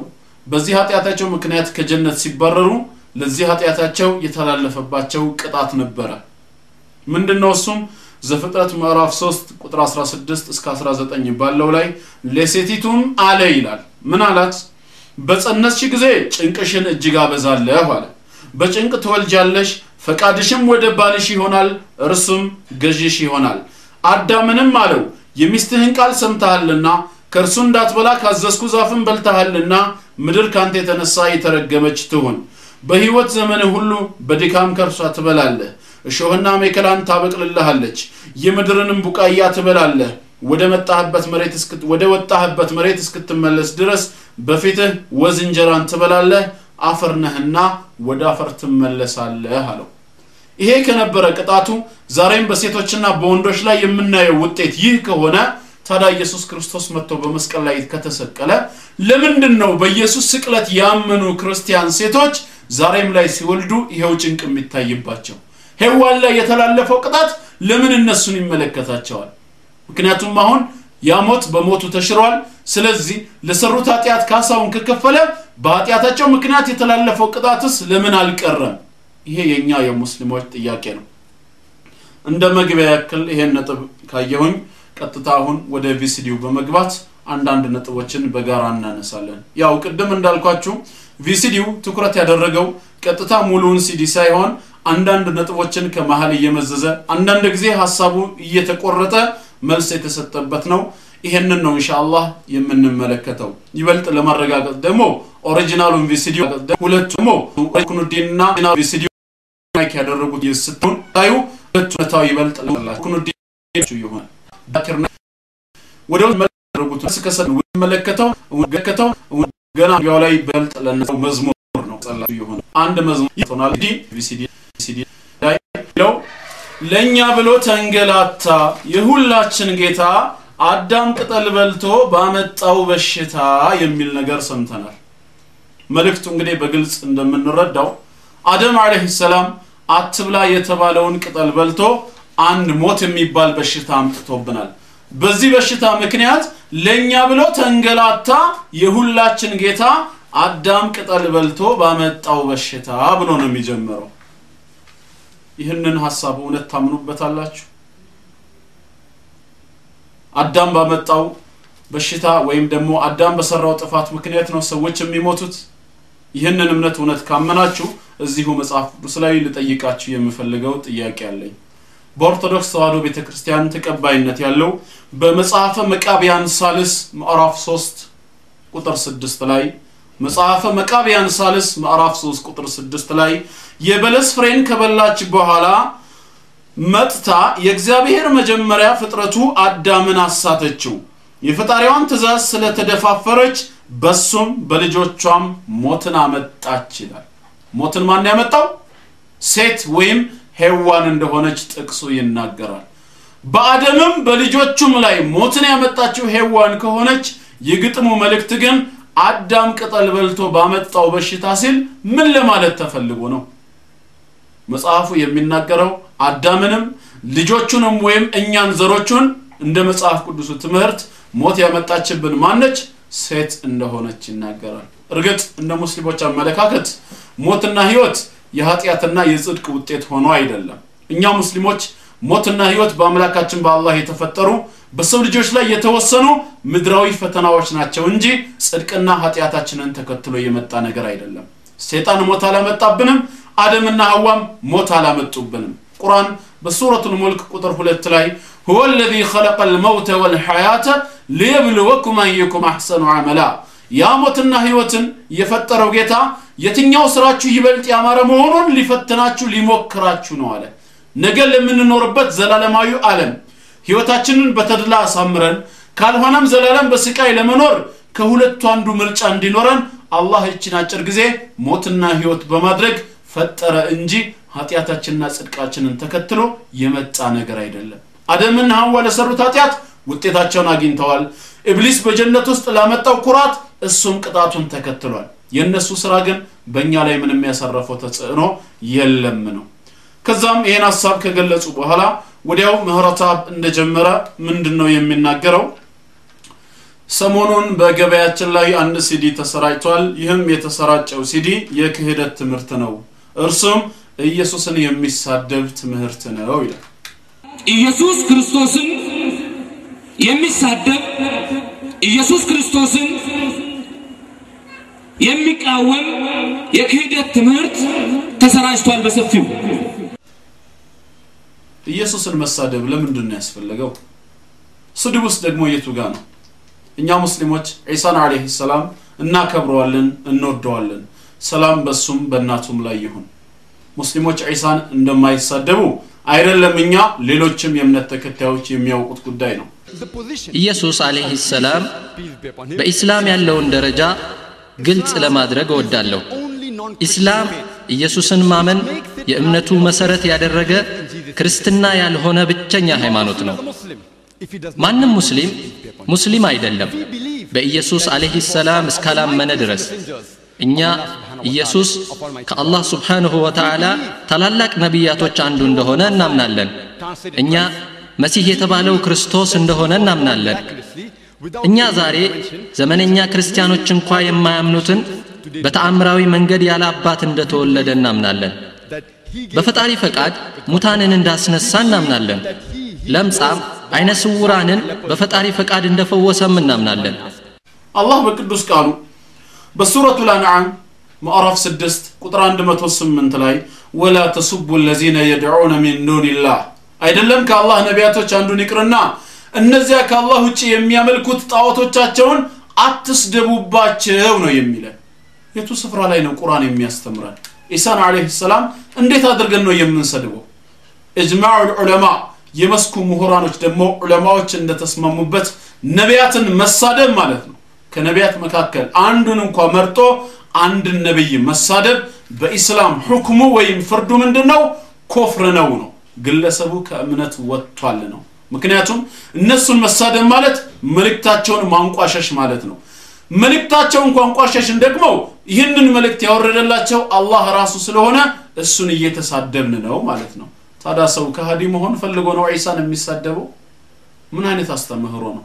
በዚህ ኃጢያታቸው ምክንያት ከጀነት ሲባረሩ ለዚህ ኃጢያታቸው የተላለፈባቸው ቅጣት ነበረ ምንድነው እሱም ዘፍጥረት ምዕራፍ 3 ቁጥር 16 እስከ 19 ባለው ላይ ለሴቲቱም አለ ይላል ምን አላት በጸነስሽ ጊዜ ጭንቅሽን እጅግ አበዛለሁ አለ በጭንቅ ትወልጃለሽ ፈቃድሽም ወደ ባልሽ ይሆናል እርሱም ገዢሽ ይሆናል አዳምንም አለው የሚስትህን ቃል ሰምተሃልና ከርሱ እንዳትበላ ካዘዝኩ ዛፍን በልተሃልና ምድር ካንተ የተነሳ የተረገመች ትሁን በህይወት ዘመን ሁሉ በድካም ከርሷ ትበላለህ እሾህና መከላን ታበቅልልሃለች የምድርንም ቡቃያ ትበላለህ ወደ ወጣህበት መሬት እስክትመለስ ድረስ በፊትህ ወዝ እንጀራን ትበላለህ አፈርነህና ወደ አፈር ትመለሳለህ አለው ይሄ ከነበረ ቅጣቱ ዛሬም በሴቶችና በወንዶች ላይ የምናየው ውጤት ይህ ከሆነ ታዲያ ኢየሱስ ክርስቶስ መጥቶ በመስቀል ላይ ከተሰቀለ ለምንድነው በኢየሱስ ስቅለት ያመኑ ክርስቲያን ሴቶች ዛሬም ላይ ሲወልዱ ይሄው ጭንቅ የሚታይባቸው ሔዋን ላይ የተላለፈው ቅጣት ለምን እነሱን ይመለከታቸዋል ምክንያቱም አሁን ያሞት በሞቱ ተሽሯል ስለዚህ ለሰሩት ኃጢያት ካሳውን ከከፈለ በኃጢያታቸው ምክንያት የተላለፈው ቅጣትስ ለምን አልቀረም ይሄ የኛ የሙስሊሞች ጥያቄ ነው እንደ መግቢያ ያክል ይሄን ነጥብ ካየሁኝ ቀጥታ አሁን ወደ ቪሲዲው በመግባት አንዳንድ ነጥቦችን በጋራ እናነሳለን ያው ቅድም እንዳልኳችሁ ቪሲዲው ትኩረት ያደረገው ቀጥታ ሙሉውን ሲዲ ሳይሆን አንዳንድ ነጥቦችን ከመሃል እየመዘዘ አንዳንድ ጊዜ ሐሳቡ እየተቆረጠ መልስ የተሰጠበት ነው ይሄንን ነው ኢንሻአላህ የምንመለከተው ይበልጥ ለማረጋገጥ ደግሞ ኦሪጂናሉን ቪሲዲው ሁለቱም ኩኑዲንና ቪሲዲው ማይክ ያደረጉት ይስቱን ታዩ ሁለቱታው ይበልጥ ኩኑዲን ይሆናል ዳክርና ወደው ያደረጉት ስከሰን ወመለከተው ገና ያው ላይ ይበልጥ ለነው መዝሙር ነው ጸላቱ ይሆናል አንድ መዝሙር ይሆናል ቪሲዲ ላይ ነው ለኛ ብሎ ተንገላታ የሁላችን ጌታ አዳም ቅጠል በልቶ ባመጣው በሽታ የሚል ነገር ሰምተናል መልእክቱ እንግዲህ በግልጽ እንደምንረዳው አደም አለይሂ ሰላም አትብላ የተባለውን ቅጠል በልቶ አንድ ሞት የሚባል በሽታ አምጥቶብናል በዚህ በሽታ ምክንያት ለኛ ብሎ ተንገላታ የሁላችን ጌታ አዳም ቅጠል በልቶ ባመጣው በሽታ ብሎ ነው የሚጀምረው ይሄንን ሐሳብ እውነት ታምኑበታላችሁ አዳም ባመጣው በሽታ ወይም ደግሞ አዳም በሰራው ጥፋት ምክንያት ነው ሰዎች የሚሞቱት ይሄንን እምነት እውነት ካመናችሁ እዚሁ መጽሐፍ ቅዱስ ላይ ልጠይቃችሁ የምፈልገው ጥያቄ አለኝ በኦርቶዶክስ ተዋሕዶ ቤተክርስቲያን ተቀባይነት ያለው በመጽሐፈ መቃብያን ሳልስ ምዕራፍ 3 ቁጥር 6 ላይ መጽሐፈ መቃብያን ሳልስ ምዕራፍ 3 ቁጥር 6 ላይ የበለስ ፍሬን ከበላች በኋላ መጥታ የእግዚአብሔር መጀመሪያ ፍጥረቱ አዳምን አሳተችው የፈጣሪዋን ትእዛዝ ስለተደፋፈረች በሱም በልጆቿም ሞትን አመጣች ይላል ሞትን ማን ያመጣው ሴት ወይም ሔዋን እንደሆነች ጥቅሱ ይናገራል በአደምም በልጆቹም ላይ ሞትን ያመጣችው ሔዋን ከሆነች የግጥሙ መልእክት ግን አዳም ቅጠል በልቶ ባመጣው በሽታ ሲል ምን ለማለት ተፈልጎ ነው መጽሐፉ የሚናገረው አዳምንም ልጆቹንም ወይም እኛን ዘሮቹን እንደ መጽሐፍ ቅዱስ ትምህርት ሞት ያመጣችብን ማነች ሴት እንደሆነች ይናገራል እርግጥ እንደ ሙስሊሞች አመለካከት ሞትና ህይወት የኃጢያትና የጽድቅ ውጤት ሆኖ አይደለም እኛ ሙስሊሞች ሞትና ህይወት በአምላካችን በአላህ የተፈጠሩ በሰው ልጆች ላይ የተወሰኑ ምድራዊ ፈተናዎች ናቸው እንጂ ጽድቅና ኃጢያታችንን ተከትሎ የመጣ ነገር አይደለም ሰይጣን ሞት አላመጣብንም አደምና ሐዋም ሞት አላመጡብንም ቁርአን በሱረቱል ሙልክ ቁጥር 2 ላይ هو الذي خلق الموت والحياه ليبلوكم ايكم احسن عملا ያ ሞትና ህይወትን የፈጠረው ጌታ የትኛው ስራችሁ ይበልጥ ያማረ መሆኑን ሊፈትናችሁ ሊሞክራችሁ ነው አለ ነገ ለምንኖርበት ዘላለማዊ ዓለም ህይወታችንን በተድላ አሳምረን ካልሆነም ዘላለም በስቃይ ለመኖር ከሁለቱ አንዱ ምርጫ እንዲኖረን አላህ እቺን አጭር ጊዜ ሞትና ህይወት በማድረግ ፈጠረ እንጂ ኃጢያታችንና ጽድቃችንን ተከትሎ የመጣ ነገር አይደለም አደምና ሐዋ ለሰሩት ኃጢያት ውጤታቸውን አግኝተዋል ኢብሊስ በጀነት ውስጥ ላመጣው ኩራት እሱም ቅጣቱን ተከትሏል የነሱ ስራ ግን በእኛ ላይ ምንም ያሰረፈው ተጽዕኖ የለም ነው ከዛም ይሄን ሐሳብ ከገለጹ በኋላ ወዲያው ምህረታብ እንደጀመረ ምንድነው የሚናገረው ሰሞኑን በገበያችን ላይ አንድ ሲዲ ተሰራጭቷል ይህም የተሰራጨው ሲዲ የክህደት ትምህርት ነው እርሱም ኢየሱስን የሚሳደብ ትምህርት ነው ይላል ኢየሱስ ክርስቶስን የሚሳደብ ኢየሱስ ክርስቶስን የሚቃወም የክህደት ትምህርት ተሰራጭቷል በሰፊው ኢየሱስን መሳደብ ለምንድን ነው ያስፈልገው ስድቡስ ደግሞ የቱ ጋር ነው እኛ ሙስሊሞች ኢሳን አለይሂ ሰላም እናከብረዋለን እንወደዋለን ሰላም በሱም በእናቱም ላይ ይሁን ሙስሊሞች ኢሳን እንደማይሳደቡ አይደለም እኛ ሌሎችም የእምነት ተከታዮች የሚያውቁት ጉዳይ ነው ኢየሱስ አለይሂ ሰላም በእስላም ያለውን ደረጃ ግልጽ ለማድረግ እወዳለሁ ኢስላም ኢየሱስን ማመን የእምነቱ መሰረት ያደረገ ክርስትና ያልሆነ ብቸኛ ሃይማኖት ነው ማንንም ሙስሊም አይደለም በኢየሱስ አለይሂ ሰላም እስካላመነ ድረስ እኛ ኢየሱስ ከአላህ Subhanahu Wa Ta'ala ታላላቅ ነቢያቶች አንዱ እንደሆነ እናምናለን እኛ መሲህ የተባለው ክርስቶስ እንደሆነ እናምናለን እኛ ዛሬ ዘመነኛ ክርስቲያኖች እንኳን የማያምኑትን በተአምራዊ መንገድ ያለ አባት እንደተወለደ እናምናለን በፈጣሪ ፈቃድ ሙታንን እንዳስነሳ እናምናለን ለምጻም አይነ ስውራንን በፈጣሪ ፈቃድ እንደፈወሰም እናምናለን አላህ በቅዱስ ቃሉ በሱረቱል አንዓም ምዕራፍ 6 ቁጥር 108 ላይ ወላ ተሱቡ الذين يدعون من دون الله አይደለም ከአላህ ነቢያቶች አንዱን ይቅርና እነዚያ ከአላህ ውጪ የሚያመልኩት ጣዖቶቻቸውን አትስደቡባቸው ነው የሚለው የቱ ስፍራ ላይ ነው ቁርአን የሚያስተምረን ኢሳን አለይሂ ሰላም እንዴት አድርገን ነው የምንሰድበው اجماع العلماء የመስኩ ምሁራኖች ደግሞ ዑለማዎች እንደተስማሙበት ነቢያትን መሳደብ ማለት ነው ከነቢያት መካከል አንዱን እንኳን መርጦ አንድ ነብይ መሳደብ በእስላም ሁክሙ ወይም ፍርዱ ምንድነው ኩፍር ነው ግለሰቡ ከእምነት ወጥቷል ነው ምክንያቱም እነሱን መሳደብ ማለት መልእክታቸውን ማንቋሸሽ ማለት ነው መልእክታቸው እንኳን ቋሸሽን ደግሞ ይህንን መልእክት ያወረደላቸው አላህ ራሱ ስለሆነ እሱን እየተሳደብን ነው ማለት ነው ታዲያ ሰው ከሃዲ መሆን ፈልጎ ነው ኢሳን የሚሳደበው ምን አይነት አስተምህሮ ነው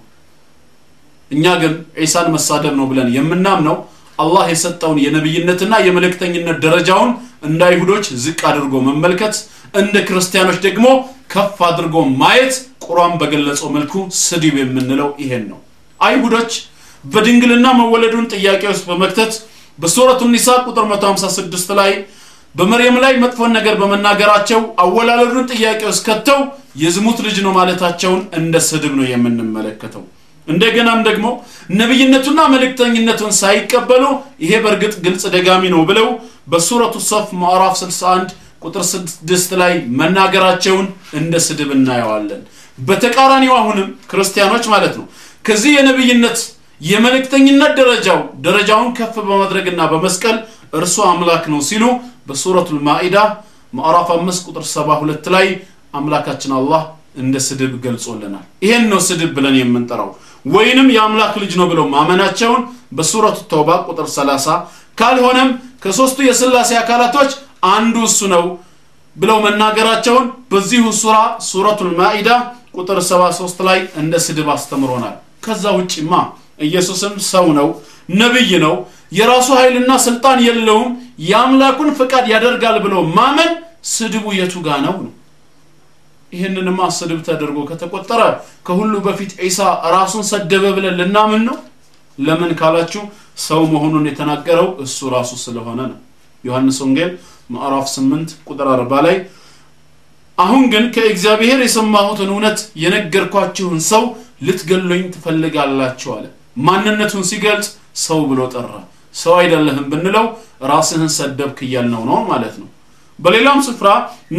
እኛ ግን ኢሳን መሳደብ ነው ብለን የምናምነው አላህ የሰጠውን የነብይነትና የመልእክተኝነት ደረጃውን እንደ አይሁዶች ዝቅ አድርጎ መመልከት እንደ ክርስቲያኖች ደግሞ ከፍ አድርጎ ማየት ቁርአን በገለጸው መልኩ ስድብ የምንለው ይሄን ነው አይሁዶች በድንግልና መወለዱን ጥያቄ ውስጥ በመክተት በሱረቱ ኒሳ ቁጥር 156 ላይ በመርየም ላይ መጥፎን ነገር በመናገራቸው አወላለዱን ጥያቄ ውስጥ ከተው የዝሙት ልጅ ነው ማለታቸውን እንደ ስድብ ነው የምንመለከተው። እንደገናም ደግሞ ነብይነቱና መልእክተኝነቱን ሳይቀበሉ ይሄ በርግጥ ግልጽ ደጋሚ ነው ብለው በሱረቱ ሶፍ ምዕራፍ 61 ቁጥር 6 ላይ መናገራቸውን እንደ ስድብ እናየዋለን። በተቃራኒው አሁንም ክርስቲያኖች ማለት ነው ከዚህ የነብይነት የመልእክተኝነት ደረጃውን ከፍ በማድረግና በመስቀል እርሱ አምላክ ነው ሲሉ በሱረቱል ማኢዳ ምዕራፍ 5 ቁጥር 72 ላይ አምላካችን አላህ እንደ ስድብ ገልጾልናል። ይሄን ነው ስድብ ብለን የምንጠራው። ወይንም የአምላክ ልጅ ነው ብለው ማመናቸውን በሱረቱ ተውባ ቁጥር 30 ካልሆነም ከሶስቱ የሥላሴ አካላቶች አንዱ እሱ ነው ብለው መናገራቸውን በዚሁ ሱረቱል ማኢዳ ቁጥር 73 ላይ እንደ ስድብ አስተምሮናል። ከዛ ውጪማ ኢየሱስም ሰው ነው ነብይ ነው የራሱ ኃይልና ስልጣን የለውም የአምላኩን ፍቃድ ያደርጋል ብሎ ማመን ስድቡ የቱ ጋር ነው? ይሄንንማ ስድብ ተደርጎ ከተቆጠረ ከሁሉ በፊት ኢሳ ራሱን ሰደበ ብለን ልናምን ነው? ለምን ካላችሁ ሰው መሆኑን የተናገረው እሱ ራሱ ስለሆነ ነው። ዮሐንስ ወንጌል ምዕራፍ 8 ቁጥር 40 ላይ አሁን ግን ከእግዚአብሔር የሰማሁትን እውነት የነገርኳችሁን ሰው ልትገሉኝ ትፈልጋላችሁ አለ። ማንነቱን ሲገልጽ ሰው ብሎ ጠራ። ሰው አይደለህም ብንለው ራስህን ሰደብክ እያልነው ነው ማለት ነው። በሌላም ስፍራ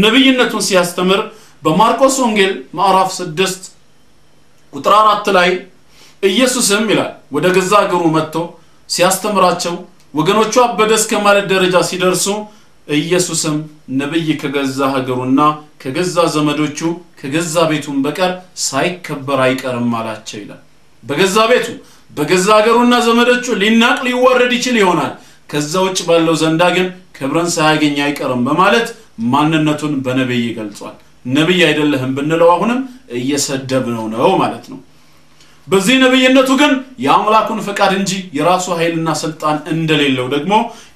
ነብይነቱን ሲያስተምር በማርቆስ ወንጌል ምዕራፍ 6 ቁጥር 4 ላይ ኢየሱስም ይላል ወደ ገዛ ሀገሩ መጥቶ ሲያስተምራቸው ወገኖቹ አበደ እስከ ማለት ደረጃ ሲደርሱ ኢየሱስም ነብይ ከገዛ ሀገሩና ከገዛ ዘመዶቹ ከገዛ ቤቱም በቀር ሳይከበር አይቀርም አላቸው ይላል። በገዛ ቤቱ በገዛ ሀገሩና ዘመዶቹ ሊናቅ ሊወረድ ይችል ይሆናል ከዛ ውጭ ባለው ዘንዳ ግን ክብርን ሳያገኝ አይቀርም በማለት ማንነቱን በነብይ ገልጿል። ነብይ አይደለህም ብንለው አሁንም እየሰደብነው ነው ማለት ነው። በዚህ ነብይነቱ ግን የአምላኩን ፍቃድ እንጂ የራሱ ኃይልና ስልጣን እንደሌለው ደግሞ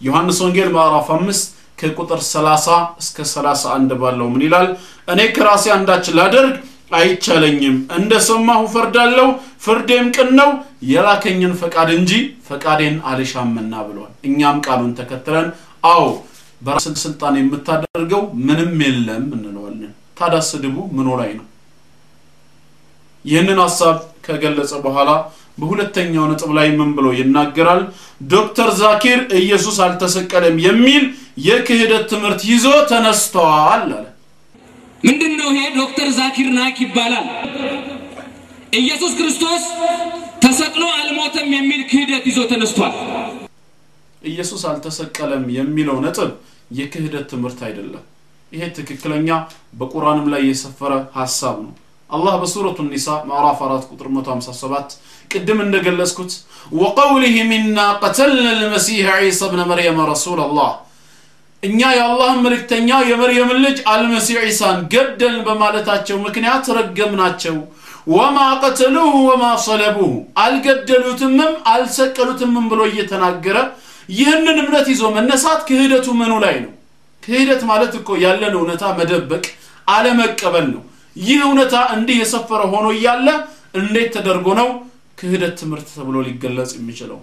ዮሐንስ ወንጌል ምዕራፍ 5 ከቁጥር 30 እስከ 31 ባለው ምን ይላል? እኔ ከራሴ አንዳች ላደርግ አይቻለኝም እንደሰማሁ ፈርዳለሁ ፍርዴም ቅን ነው የላከኝን ፍቃድ እንጂ ፍቃዴን አልሻምና ብሏል። እኛም ቃሉን ተከትለን አዎ በራስ ስልጣን የምታደርገው ምንም የለም እንለዋለን። ታዲያ ስድቡ ምን ላይ ነው? ይህንን ሐሳብ ከገለጸ በኋላ በሁለተኛው ነጥብ ላይ ምን ብሎ ይናገራል? ዶክተር ዛኪር ኢየሱስ አልተሰቀለም የሚል የክህደት ትምህርት ይዞ ተነስተዋል አለ። ምንድነው ይሄ? ዶክተር ዛኪር ናይክ ይባላል። ኢየሱስ ክርስቶስ ተሰቅሎ አልሞተም የሚል ክህደት ይዞ ተነስቷል። ኢየሱስ አልተሰቀለም የሚለው ነጥብ የክህደት ትምህርት አይደለም። ይሄ ትክክለኛ በቁርአንም ላይ የሰፈረ ሐሳብ ነው። አላህ በሱረቱ ኒሳ ምዕራፍ 4 ቁጥር 157 ቅድም እንደገለጽኩት ወቀውሊሂ ሚና ቀተልና المسيح عيسى ابن مريم رسول الله እኛ የአላህ መልእክተኛ የመርየም ልጅ አልመሲህ ኢሳን ገደልን በማለታቸው ምክንያት ረገምናቸው። ወማ ቀተሉሁ ወማ ሰለቡሁ አልገደሉትም አልሰቀሉትም ብሎ እየተናገረ ይህንን እምነት ይዞ መነሳት ክህደቱ ምኑ ላይ ነው? ክህደት ማለት እኮ ያለን እውነታ መደበቅ አለመቀበል ነው። ይህ እውነታ እንዲህ የሰፈረ ሆኖ ይያለ እንዴት ተደርጎ ነው ክህደት ትምህርት ተብሎ ሊገለጽ የሚችለው?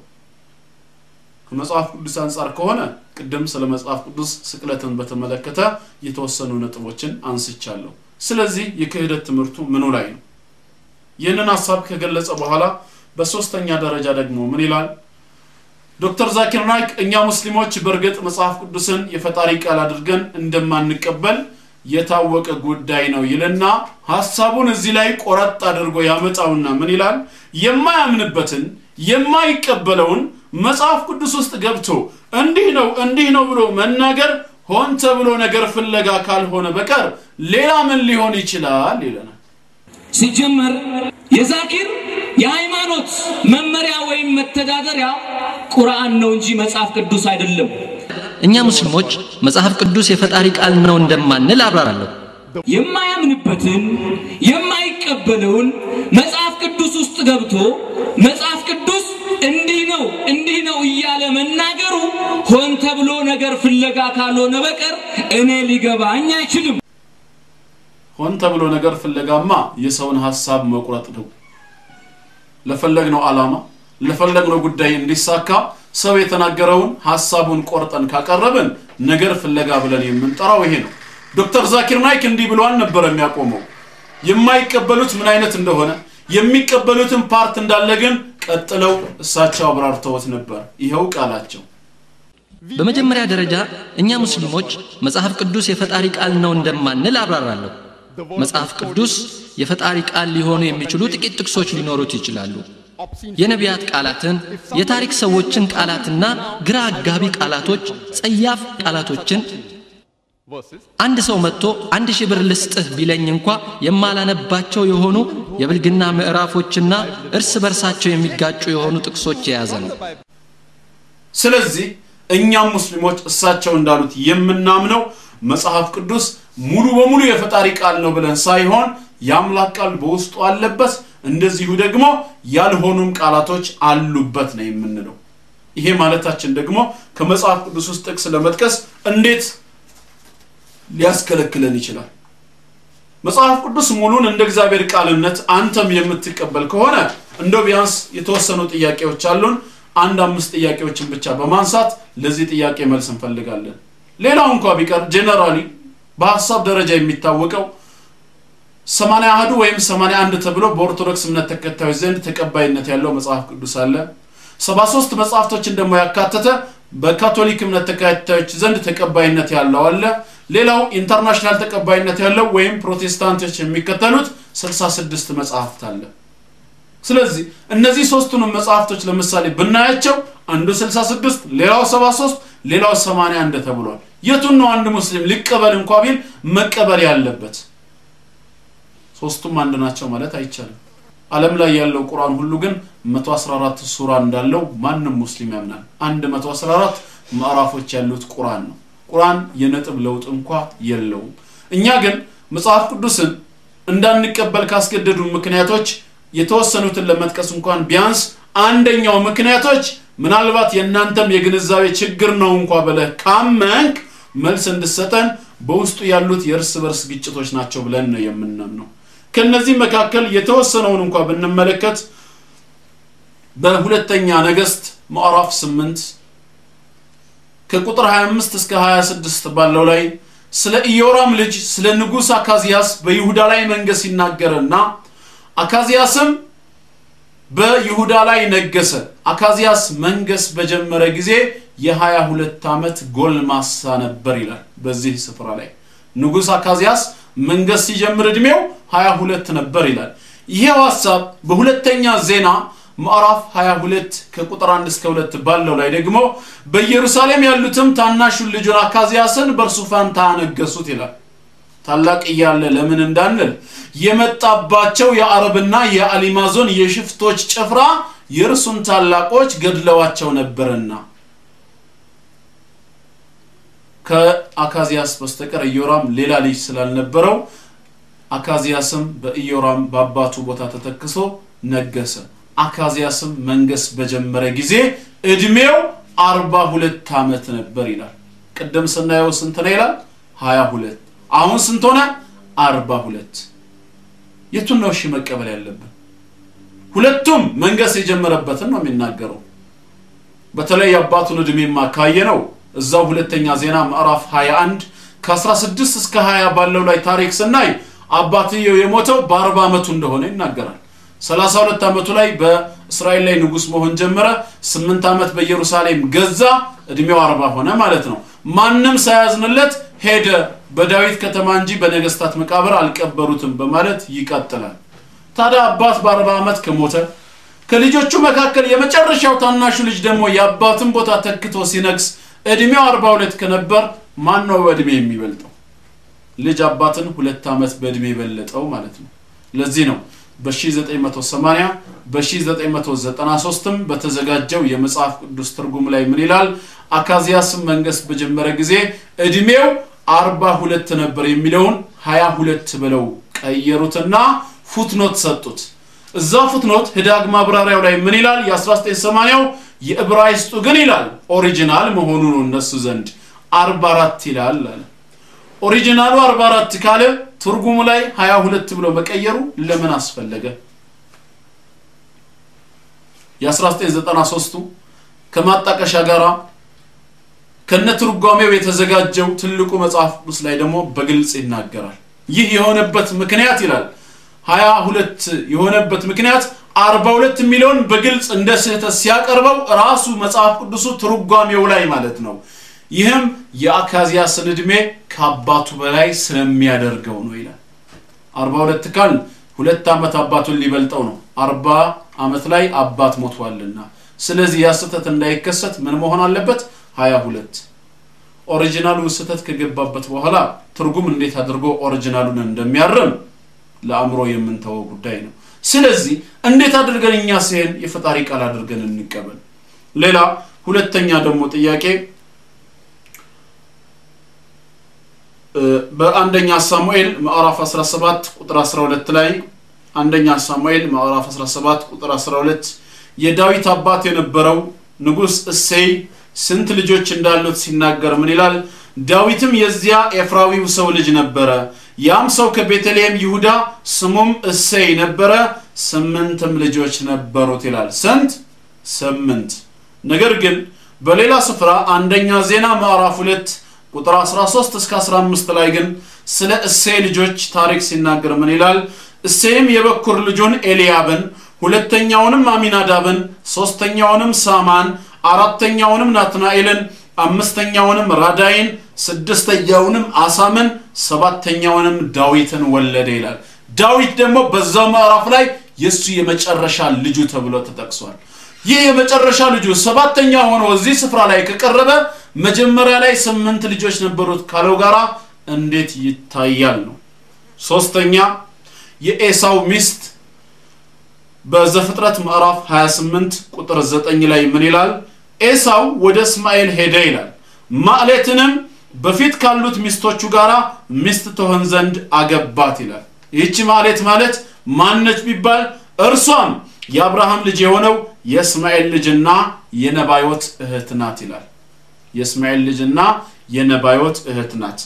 ከመጽሐፍ ቅዱስ አንፃር ከሆነ ቅድም ስለ መጽሐፍ ቅዱስ ስቅለትን በተመለከተ የተወሰኑ ነጥቦችን አንስቻለሁ። ስለዚህ የክህደት ትምህርቱ ምኑ ላይ ነው? ይህንን ሐሳብ ከገለጸ በኋላ በሶስተኛ ደረጃ ደግሞ ምን ይላል? ዶክተር ዛኪር ናይክ እኛ ሙስሊሞች በርግጥ መጽሐፍ ቅዱስን የፈጣሪ ቃል አድርገን እንደማንቀበል የታወቀ ጉዳይ ነው ይልና ሐሳቡን እዚህ ላይ ቆረጥ አድርጎ ያመጣውና ምን ይላል? የማያምንበትን የማይቀበለውን መጽሐፍ ቅዱስ ውስጥ ገብቶ እንዲህ ነው ብሎ መናገር ሆን ተብሎ ነገር ፍለጋ ካልሆነ በቀር ሌላ ምን ሊሆን ይችላል ይለናል። ሲጀመር የዛኪር የሃይማኖት መመሪያ ወይም መተዳደሪያ ቁርአን ነው እንጂ መጽሐፍ ቅዱስ አይደለም። እኛ ሙስሊሞች መጽሐፍ ቅዱስ የፈጣሪ ቃል ነው እንደማንል አብራራለሁ። የማያምንበትን የማይቀበለውን መጽሐፍ ቅዱስ ውስጥ ገብቶ መጽሐፍ ቅዱስ እንዲህ ነው እያለ መናገሩ ሆን ተብሎ ነገር ፍለጋ ካልሆነ በቀር እኔ ሊገባኝ አይችልም። ሆን ተብሎ ነገር ፍለጋማ የሰውን ሐሳብ መቁረጥ ነው። ለፈለግነው ዓላማ ለፈለግነው ጉዳይ እንዲሳካ ሰው የተናገረውን ሐሳቡን ቆርጠን ካቀረብን ነገር ፍለጋ ብለን የምንጠራው ይሄ ነው ዶክተር ዛኪር ናይክ እንዲህ ብሏል ነበር የሚያቆመው የማይቀበሉት ምን አይነት እንደሆነ የሚቀበሉትን ፓርት እንዳለ ግን ቀጥለው እሳቸው አብራርተውት ነበር ይሄው ቃላቸው በመጀመሪያ ደረጃ እኛ ሙስሊሞች መጽሐፍ ቅዱስ የፈጣሪ ቃል ነው እንደማንል አብራራለሁ መጽሐፍ ቅዱስ የፈጣሪ ቃል ሊሆኑ የሚችሉ ጥቂት ጥቅሶች ሊኖሩት ይችላሉ የነቢያት ቃላትን የታሪክ ሰዎችን ቃላትና ግራ አጋቢ ቃላቶች ጸያፍ ቃላቶችን አንድ ሰው መጥቶ 1000 ብር ልስጥህ ቢለኝ እንኳን የማላነባቸው የሆኑ የብልግና ምዕራፎችና እርስ በርሳቸው የሚጋጩ የሆኑ ጥቅሶች የያዘ ነው ስለዚህ እኛም ሙስሊሞች እሳቸው እንዳሉት የምናምነው መጽሐፍ ቅዱስ ሙሉ በሙሉ የፈጣሪ ቃል ነው ብለን ሳይሆን ያምላክ ቃል በውስጡ አለበት እንደዚሁ ደግሞ ያልሆኑም ቃላቶች አሉበት ነው የምንለው ይሄ ማለታችን ደግሞ ከመጽሐፍ ቅዱስ ውስጥ ጥቅስ ለመጥቀስ እንዴት ሊያስከለክለን ይችላል መጽሐፍ ቅዱስ ሙሉን እንደ እግዚአብሔር ቃልነት አንተም የምትቀበል ከሆነ እንደው ቢያንስ የተወሰኑ ጥያቄዎች አሉን አንድ 5 ጥያቄዎችን ብቻ በማንሳት ለዚህ ጥያቄ መልስ እንፈልጋለን ሌላው እንኳን ቢቀር ጀነራሊ በሐሳብ ደረጃ የሚታወቀው 81 ወይም 81 ተብሎ በኦርቶዶክስ እምነት ተከታዮች ዘንድ ተቀባይነት ያለው መጽሐፍ ቅዱስ አለ 73 መጽሐፍቶችን ደግሞ ያካተተ በካቶሊክ እምነት ተከታዮች ዘንድ ተቀባይነት ያለው አለ ሌላው ኢንተርናሽናል ተቀባይነት ያለው ወይም ፕሮቴስታንቶች የሚከተሉት 66 መጽሐፍት አለ ስለዚህ እነዚህ ሶስቱንም መጽሐፍቶች ለምሳሌ ብናያቸው አንዱ 66 ሌላው 73 ሌላው 81 ተብሏል የቱን ነው አንድ ሙስሊም ሊቀበል እንኳን ቢል መቀበል ያለበት ሶስቱም አንድ ናቸው ማለት አይቻልም ዓለም ላይ ያለው ቁርአን ሁሉ ግን 114 ሱራ እንዳለው ማንንም ሙስሊም ያምናል 114 ምዕራፎች ያሉት ቁርአን ነው ቁርአን የነጥብ ለውጥ እንኳን የለውም እኛ ግን መጽሐፍ ቅዱስን እንዳንቀበል ካስገደዱ ምክንያቶች የተወሰኑትን ለመጥቀስ እንኳን ቢያንስ አንደኛው ምክንያቶች ምናልባት የናንተም የግንዛቤ ችግር ነው እንኳን በለ ካመንክ መልስ እንድሰጠን በውስጡ ያሉት የርስ በርስ ግጭቶች ናቸው ብለን ነው የምንነው ከነዚህ መካከል የተወሰነውን እንኳን ብንመለከት በሁለተኛ ነገስት ምዕራፍ 8 ከቁጥር 25 እስከ 26 ባለው ላይ ስለ ኢዮራም ልጅ ስለ ንጉስ አካዚያስ በይሁዳ ላይ መንገስ ይናገርና አካዚያስም በይሁዳ ላይ ነገሰ አካዚያስ መንገስ በጀመረ ጊዜ የ22 ዓመት ጎልማሳ ነበር ይላል በዚህ ስፍራ ላይ ንጉስ አካዚያስ መንገስ ሲጀምር እድሜው 22 ነበር ይላል ይሄው ሐሳብ በሁለተኛ ዜና ምዕራፍ 22 ከቁጥር 1 እስከ 2 ባለው ላይ ደግሞ በኢየሩሳሌም ያሉትም ታናሹን ልጁን አካዚያስን በርሱ ፋንታ አነገሱት ይላል ታላቅ ይያለ ለምን እንዳንል የመጣባቸው የአረብና የአሊማዞን የሽፍቶች ጭፍራ የርሱን ታላቆች ገድለዋቸው ነበርና ከአካዚያስ በስተቀር ኢዮራም ሌላ ልጅ ስላልነበረው አካዚያስም በኢዮራም በአባቱ ቦታ ተተክሶ ነገሰ አካዚያስም መንገስ በጀመረ ጊዜ እድሜው 42 ዓመት ነበር ይላል ቀደም ስናየው ስንት ነው ይላል 22 አሁን ስንት ሆነ 42 የቱን ነው እሺ መቀበል ያለበት ሁለቱም መንገስ የጀመረበትን ነው የሚናገረው በተለይ አባቱን እድሜማ ካየነው እዛው ሁለተኛ ዜና ምዕራፍ 21 ከ16 እስከ 20 ባለው ላይ ታሪክ ስናይ አባትየው የሞተው በ40 ዓመቱ እንደሆነ ይናገራል 32 ዓመቱ ላይ በእስራኤል ላይ ንጉስ መሆን ጀመረ 8 ዓመት በኢየሩሳሌም ገዛ እድሜው 40 ሆነ ማለት ነው ማንንም ሳያዝንለት ሄደ በዳዊት ከተማ እንጂ በነገስታት መቃብር አልቀበሩትም በማለት ይቀጥላል ታዲያ አባት በ40 ዓመት ከሞተ ከልጆቹ መካከል የመጨረሻው ታናሹ ልጅ ደግሞ የአባቱን ቦታ ተክቶ ሲነግስ እድሜው 42 ከነበር ማን ነው በእድሜ የሚበልጠው ልጅ አባትን 2 ዓመት በእድሜ በለጠው ማለት ነው ለዚህ ነው በ1980 በ1993 በተዘጋጀው የመጽሐፍ ቅዱስ ትርጉም ላይ ምን ይላል አካዚያስ መንገስ በጀመረ ጊዜ እድሜው 42 ነበር የሚለውን 22 ብለው ቀየሩትና ፉትኖት ሰጡት እዛ ፉትኖት ህዳግ ማብራሪያው ላይ ምን ይላል የ1980ው የዕብራይስጡ ግን ይላል ኦሪጂናል መሆኑ ነው እነሱ ዘንድ 44 ይላል ኦሪጂናሉ 44 ካለ ትርጉሙ ላይ 22 ብሎ መቀየሩ ለምን አስፈለገ የ1993 ከማጣቀሻ ጋራ ከነትርጓሜው የተዘጋጀው ትልቁ መጽሐፍ ቅዱስ ላይ ደግሞ በግልጽ ይናገራል። ይህ የሆነበት ምክንያት ይላል 22 የሆነበት ምክንያት 42 ሚሊዮን በግልጽ እንደ ስህተት ሲያቀርበው ራሱ መጽሐፍ ቅዱሱ ትርጓሜው ላይ ማለት ነው። ይህም የአካዚያስን እድሜ ከአባቱ በላይ ስለሚያደርገው ነው ይላል። 42 ካል 2 ዓመት አባቱን ሊበልጠው ነው። 40 ዓመት ላይ አባት ሞቷልና ስለዚህ ያ ስህተት እንዳይከሰት ምን መሆን አለበት? 22 ኦሪጂናሉ ስህተት ከገባበት በኋላ ትርጉም እንዴት አድርጎ ኦሪጂናሉን እንደሚያርም ለአምሮ የምንተው ጉዳይ ነው። ስለዚህ እንዴት አድርገን እኛ ሲሄን የፈጣሪ ቃል አድርገን እንቀበል? ሌላ ሁለተኛ ደግሞ ጥያቄ በአንደኛ ሳሙኤል ምዕራፍ 17 ቁጥር 12 ላይ አንደኛ ሳሙኤል ምዕራፍ 17 ቁጥር 12 የዳዊት አባት የነበረው ንጉስ እሴይ ስንት ልጆች እንዳሉት ሲናገር ምን ይላል? ዳዊትም የዚያ ኤፍራዊው ሰው ልጅ ነበረ። ያም ሰው ከቤተልሔም ይሁዳ ስሙም እሴይ ነበረ። 8 ልጆች ነበሩት ይላል። ስንት? 8። ነገር ግን በሌላ ስፍራ አንደኛ ዜና ምዕራፍ 2 ቁጥር 13 እስከ 15 ላይ ግን ስለ እሴይ ልጆች ታሪክ ሲናገር ምን ይላል? እሴይም የበኩር ልጁን ኤልያብን፣ ሁለተኛውንም አሚናዳብን፣ ሶስተኛውንም ሳማን፣ አራተኛውንም ናትናኤልን፣ አምስተኛውንም ራዳይን፣ ስድስተኛውንም አሳምን፣ ሰባተኛውንም ዳዊትን ወለደ ይላል። ዳዊት ደግሞ በዛው ምዕራፍ ላይ የሱ የመጨረሻ ልጁ ተብሎ ተጠቅሷል። ይህ የመጨረሻ ልጁ ሰባተኛ ሆኖ እዚህ ስፍራ ላይ ከቀረበ መጀመሪያ ላይ 8 ልጆች ነበሩት ካለው ጋራ እንዴት ይታያል ነው። ሶስተኛ የኤሳው ሚስት በዘፍጥረት ምዕራፍ 28 ቁጥር 9 ላይ ምን ይላል? ኤሳው ወደ እስማኤል ሄደ ይላል። ማዕሌትንም በፊት ካሉት ሚስቶቹ ጋራ ሚስት ትሆን ዘንድ አገባት ይላል። ይህች ማዕሌት ማለት ማነች ቢባል እርሷም የአብርሃም ልጅ የሆነው የእስማኤል ልጅና የነባዮት እህት ናት ይላል። የእስማኤል ልጅና የነባዮት እህት ናት።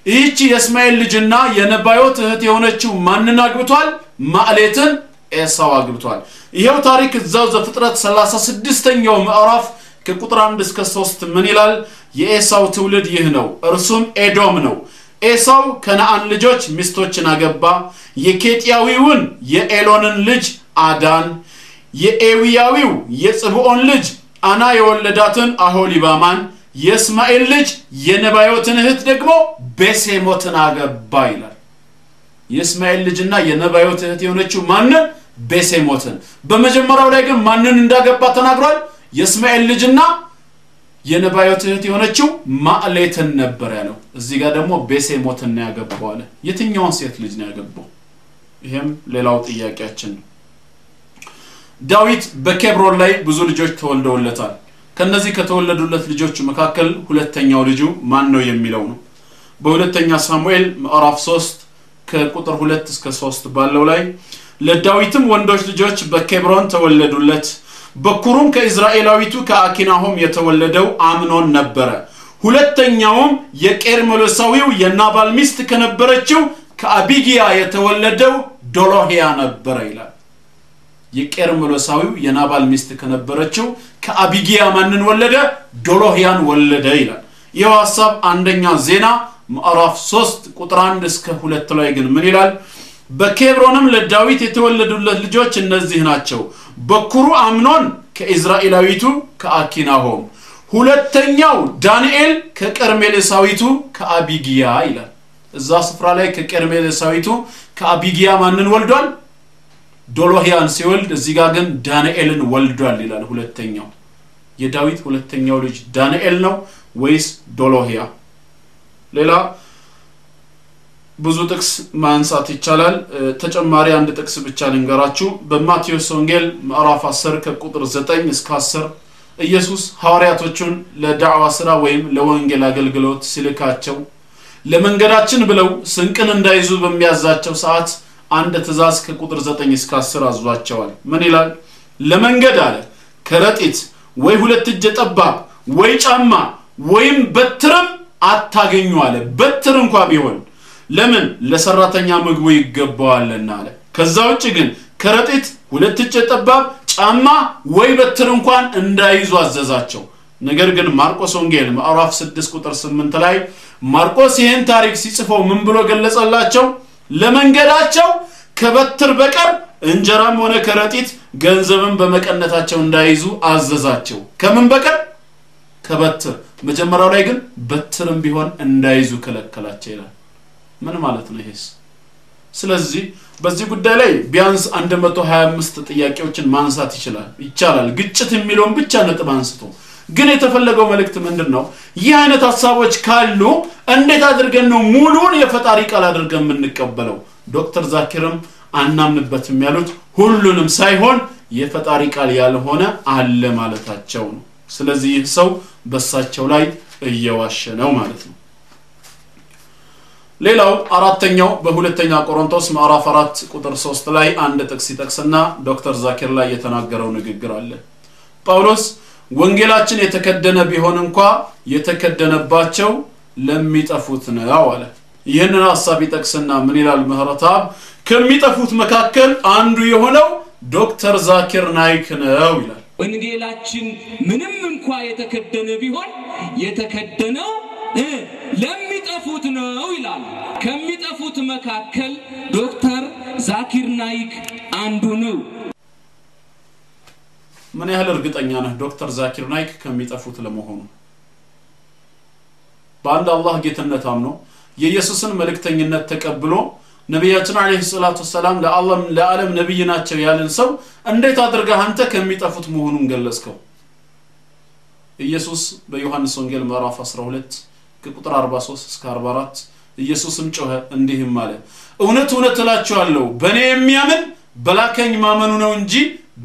ይህች የእስማኤል ልጅና የነባዮት እህት የሆነችው ማንን አግብቷል? ማዕሌትን ኤሳው አግብቷል። ይሄው ታሪክ እዛው ዘፍጥረት 36ኛው ምዕራፍ ከቁጥር 1 እስከ 3 ምን ይላል? የኤሳው ትውልድ ይህ ነው፣ እርሱም ኤዶም ነው። ኤሳው ከነዓን ልጆች ሚስቶችን አገባ። የኬጢያዊውን የኤሎንን ልጅ አዳን፣ የኤዊያዊው የጽብዖን ልጅ አና የወለዳትን አሆሊባማን፣ የእስማኤል ልጅ የነባዮትን እህት ደግሞ ቤሴሞትን አገባ ይላል። የእስማኤል ልጅና የነባዮት እህት የሆነችው ማንን? ቤሴሞትን። በመጀመሪያው ላይ ግን ማንን እንዳገባ ተናግሯል? የእስማኤል ልጅና የነባዮት እህት የሆነችው ማዕሌትን ነበር ያለው። እዚህ ጋር ደግሞ ቤሴሞትን ነው ያገባው አለ። የትኛውን ሴት ልጅ ነው ያገባው? ይሄም ሌላው ጥያቄያችን ነው። ዳዊት በኬብሮን ላይ ብዙ ልጆች ተወልደውለታል። ከነዚህ ከተወለዱለት ልጆች መካከል ሁለተኛው ልጁ ማን ነው የሚለው ነው። በሁለተኛ ሳሙኤል ምዕራፍ 3 ከቁጥር 2 እስከ 3 ባለው ላይ ለዳዊትም ወንዶች ልጆች በኬብሮን ተወለዱለት። በኩሩም ከእስራኤላዊቱ ከአኪናሆም የተወለደው አምኖን ነበረ። ሁለተኛውም የቄርሜሎሳዊው የናባል ሚስት ከነበረችው ከአቢጊያ የተወለደው ዶሎሂያ ነበረ ይላል። የቄርሜሎሳዊው የናባል ሚስት ከነበረችው ከአቢጊያ ማንን ወለደ? ዶሎሂያን ወለደ ይላል። ይህ ሐሳብ አንደኛ ዜና ምዕራፍ 3 ቁጥር 1 እስከ 2 ላይ ግን ምን ይላል? በኬብሮንም ለዳዊት የተወለዱለት ልጆች እነዚህ ናቸው። በኩሩ አምኖን ከእስራኤላዊቱ ከአኪናሆም፣ ሁለተኛው ዳንኤል ከቀርሜሎሳዊቱ ከአቢጊያ ይላል። እዛ ስፍራ ላይ ከቀርሜሎሳዊቱ ከአቢጊያ ማንን ወልዷል? ዶሎሂያን ሲወልድ እዚህ ጋር ግን ዳንኤልን ወልዷል ይላል። ሁለተኛው የዳዊት ሁለተኛው ልጅ ዳንኤል ነው ወይስ ዶሎሂያ? ሌላ ብዙ ጥቅስ ማንሳት ይቻላል። ተጨማሪ አንድ ጥቅስ ብቻ ልንገራችሁ። በማቴዎስ ወንጌል ምዕራፍ 10 ከቁጥር 9 እስከ 10 ኢየሱስ ሐዋርያቶቹን ለዳዕዋ ስራ ወይም ለወንጌል አገልግሎት ሲልካቸው ለመንገዳችን ብለው ስንቅን እንዳይዙ በሚያዛቸው ሰዓት አንድ ትእዛዝ ከቁጥር 9 እስከ 10 አዟቸዋል። ምን ይላል? ለመንገድ አለ ከረጢት ወይ ሁለት እጀ ጠባብ ወይ ጫማ ወይም በትርም አታገኙ አለ። በትር እንኳን ቢሆን ለምን? ለሰራተኛ ምግቡ ይገባዋልና አለ። ከዛ ውጭ ግን ከረጢት ሁለት እጀ ጠባብ ጫማ ወይ በትር እንኳን እንዳይዙ አዘዛቸው ነገር ግን ማርቆስ ወንጌል ምዕራፍ 6 ቁጥር 8 ላይ ማርቆስ ይህን ታሪክ ሲጽፈው ምን ብሎ ገለጸላቸው ለመንገዳቸው ከበትር በቀር እንጀራም ሆነ ከረጢት ገንዘብን በመቀነታቸው እንዳይዙ አዘዛቸው ከምን በቀር ከበትር መጀመሪያው ላይ ግን በትርም ቢሆን እንዳይዙ ከለከላቸው ይላል ምን ማለት ነው ይሄስ ስለዚህ በዚህ ጉዳይ ላይ ቢያንስ 125 ጥያቄዎችን ማንሳት ይቻላል ግጭት የሚለውን ብቻ ነጥብ አንስቶ ግን የተፈለገው መልእክት ምንድነው ይህ አይነት ሐሳቦች ካሉ እንዴት አድርገን ነው ሙሉን የፈጣሪ ቃል አድርገን የምንቀበለው ዶክተር ዛኪርም አናምንበትም ያሉት ሁሉንም ሳይሆን የፈጣሪ ቃል ያልሆነ አለ ማለታቸው ነው ስለዚህ ሰው በሳቸው ላይ እየዋሸ ነው ማለት ነው ሌላው አራተኛው በሁለተኛ ቆሮንቶስ ምዕራፍ 4 ቁጥር 3 ላይ አንድ ጥቅስ ይጠቅስና ዶክተር ዛኪር ላይ የተናገረው ንግግር አለ ጳውሎስ ወንጌላችን የተከደነ ቢሆን እንኳን የተከደነባቸው ለሚጠፉት ነው አለ ይሄንን ሐሳብ ይጠቅስና ምን ይላል ምህረታብ ከሚጠፉት መካከል አንዱ የሆነው ዶክተር ዛኪር ናይክ ነው ይላል ወንጌላችን ምንም እንኳን የተከደነ ቢሆን የተከደነው ለሚጠፉት ነው ይላል ከሚጠፉት መካከል ዶክተር ዛኪር ናይክ አንዱ ነው ምን ያህል እርግጠኛ ነህ ዶክተር ዛኪር ናይክ ከሚጠፉት ለመሆኑ በአንድ አላህ ጌትነት አምኖ የኢየሱስን መልእክተኝነት ተቀብሎ ነብያችን አለይሂ ሰላቱ ሰላም ለዓለም ነብይ ናቸው ያለን ሰው እንዴት አድርገህ አንተ ከሚጠፉት መሆኑን ገለጽከው ኢየሱስ በዮሐንስ ወንጌል ምዕራፍ 12 ከቁጥር 43 እስከ 44 ኢየሱስም ጮኸ እንዲህም አለ እውነት እላችኋለሁ በእኔ የሚያምን በላከኝ ማመኑ ነው እንጂ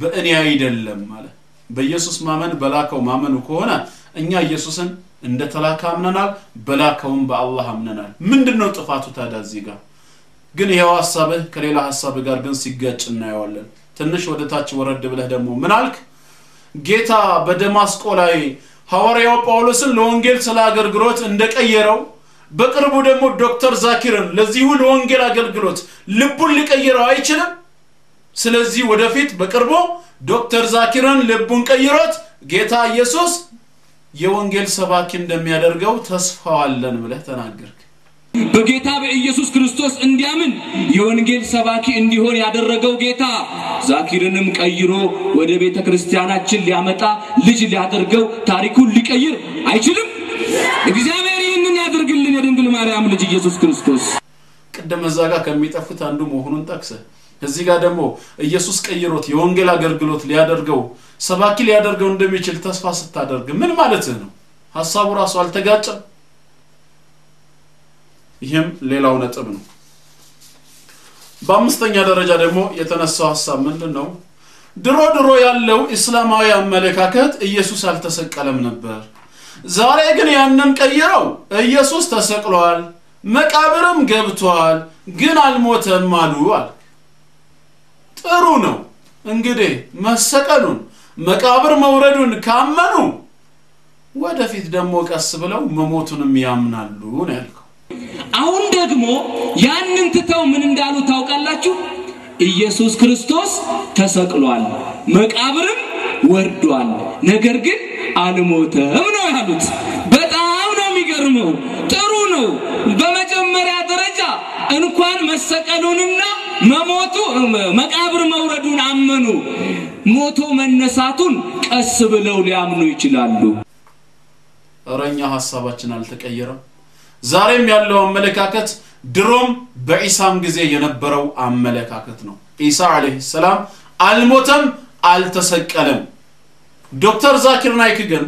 በእኔ አይደለም ማለት በኢየሱስ ማመን በላከው ማመኑ ከሆነ እኛ ኢየሱስን እንደ ተላካ አምነናል በላከውም በአላህ አምነናል ምንድነው ጥፋቱ ታዲያ እዚህ ጋር ግን ይሄው ሐሳብህ ከሌላ ሐሳብ ጋር ግን ሲጋጭ እናየዋለን ትንሽ ወደታች ወረድ ብለህ ደግሞ ምን አልክ ጌታ በደማስቆ ላይ ሐዋርያው ጳውሎስን ለወንጌል ስላገልግሎት እንደቀየረው በቅርቡ ደግሞ ዶክተር ዛኪርን ለዚሁ ለወንጌል አገልግሎት ልቡን ሊቀይረው አይችልም ስለዚህ ወደፊት በቅርቡ ዶክተር ዛኪርን ልቡን ቀይሮት ጌታ ኢየሱስ የወንጌል ሰባኪ እንደሚያደርገው ተስፋው አለን ብለህ ተናገርክ በጌታ በኢየሱስ ክርስቶስ እንዲያምን የወንጌል ሰባኪ እንዲሆን ያደረገው ጌታ ዛኪርንም ቀይሮ ወደ ቤተ ክርስቲያናችን ሊያመጣ ልጅ ሊያደርገው ታሪኩን ሊቀይር አይችልም እግዚአብሔር ይህንን ያደርግልን የድንግል ማርያም ልጅ ኢየሱስ ክርስቶስ ቀደም ዘጋ ከሚጠፉት አንዱ መሆኑን ጠቅሰ እዚህ ጋር ደግሞ ኢየሱስ ቀይሮት የወንጌል አገልግሎት ሊያደርገው ሰባኪ ሊያደርገው እንደሚችል ተስፋ ስታደርግ ምን ማለት ነው ሐሳቡ ራሱ አልተጋጨም ይሄም ሌላው ነጥብ ነው በአምስተኛ ደረጃ ደግሞ የተነሳው ሐሳብ ምንድነው ድሮ ያለው እስላማዊ አመለካከት ኢየሱስ አልተሰቀለም ነበር ዛሬ ግን ያንን ቀይረው ኢየሱስ ተሰቅሏል መቃብርም ገብቷል ግን አልሞተም አሉ ጥሩ ነው እንግዲህ መሰቀሉን መቃብር መውረዱን ካመኑ ወደፊት ደግሞ ቀስ ብለው መሞቱንም ያምናሉ ነው ያልከው አሁን ደግሞ ያንን ትተው ምን እንዳሉ ታውቃላችሁ ኢየሱስ ክርስቶስ ተሰቅሏል መቃብርም ወርዷል ነገር ግን አልሞተም ነው ያሉት በጣም ነው የሚገርመው ጥሩ ነው በመጀመሪያ ደረጃ እንኳን መሰቀሉንና መሞቱ መቃብር መውረዱን አመኑ ሞቶ መነሳቱን ቀስ ብለው ሊያምኑ ይችላሉ አረኛ ሐሳባችን አልተቀየረም ዛሬም ያለው አመለካከት ድሮም በኢሳም ጊዜ የነበረው አመለካከት ነው ኢሳ አለይሂ ሰላም አልሞተም አልተሰቀለም ዶክተር ዛኪር ናይክ ግን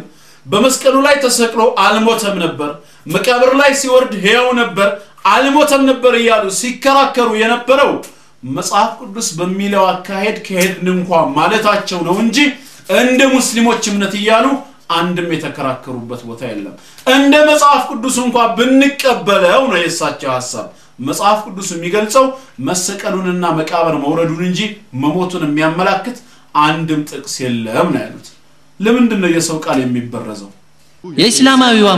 በመስቀሉ ላይ ተሰቅሎ አልሞተም ነበር መቃብር ላይ ሲወርድ ሕያው ነበር አልሞተም ነበር ይያሉ ሲከራከሩ የነበረው መጽሐፍ ቅዱስ በሚለው አካሄድ ከሄድን እንኳን ማለታቸው ነው እንጂ እንደ ሙስሊሞች እምነት ይያሉ አንድም የተከራከሩበት ቦታ የለም እንደ መጽሐፍ ቅዱስ እንኳን ብንቀበለው ነው የሳቸው ሐሳብ መጽሐፍ ቅዱስ የሚገልጸው መሰቀሉንና መቃብር መውረዱን እንጂ መሞቱን የሚያመላክት አንድም ጥቅስ የለም ነው ያሉት ለምንድን ነው የሰው ቃል የሚበረዘው የእስላማዊው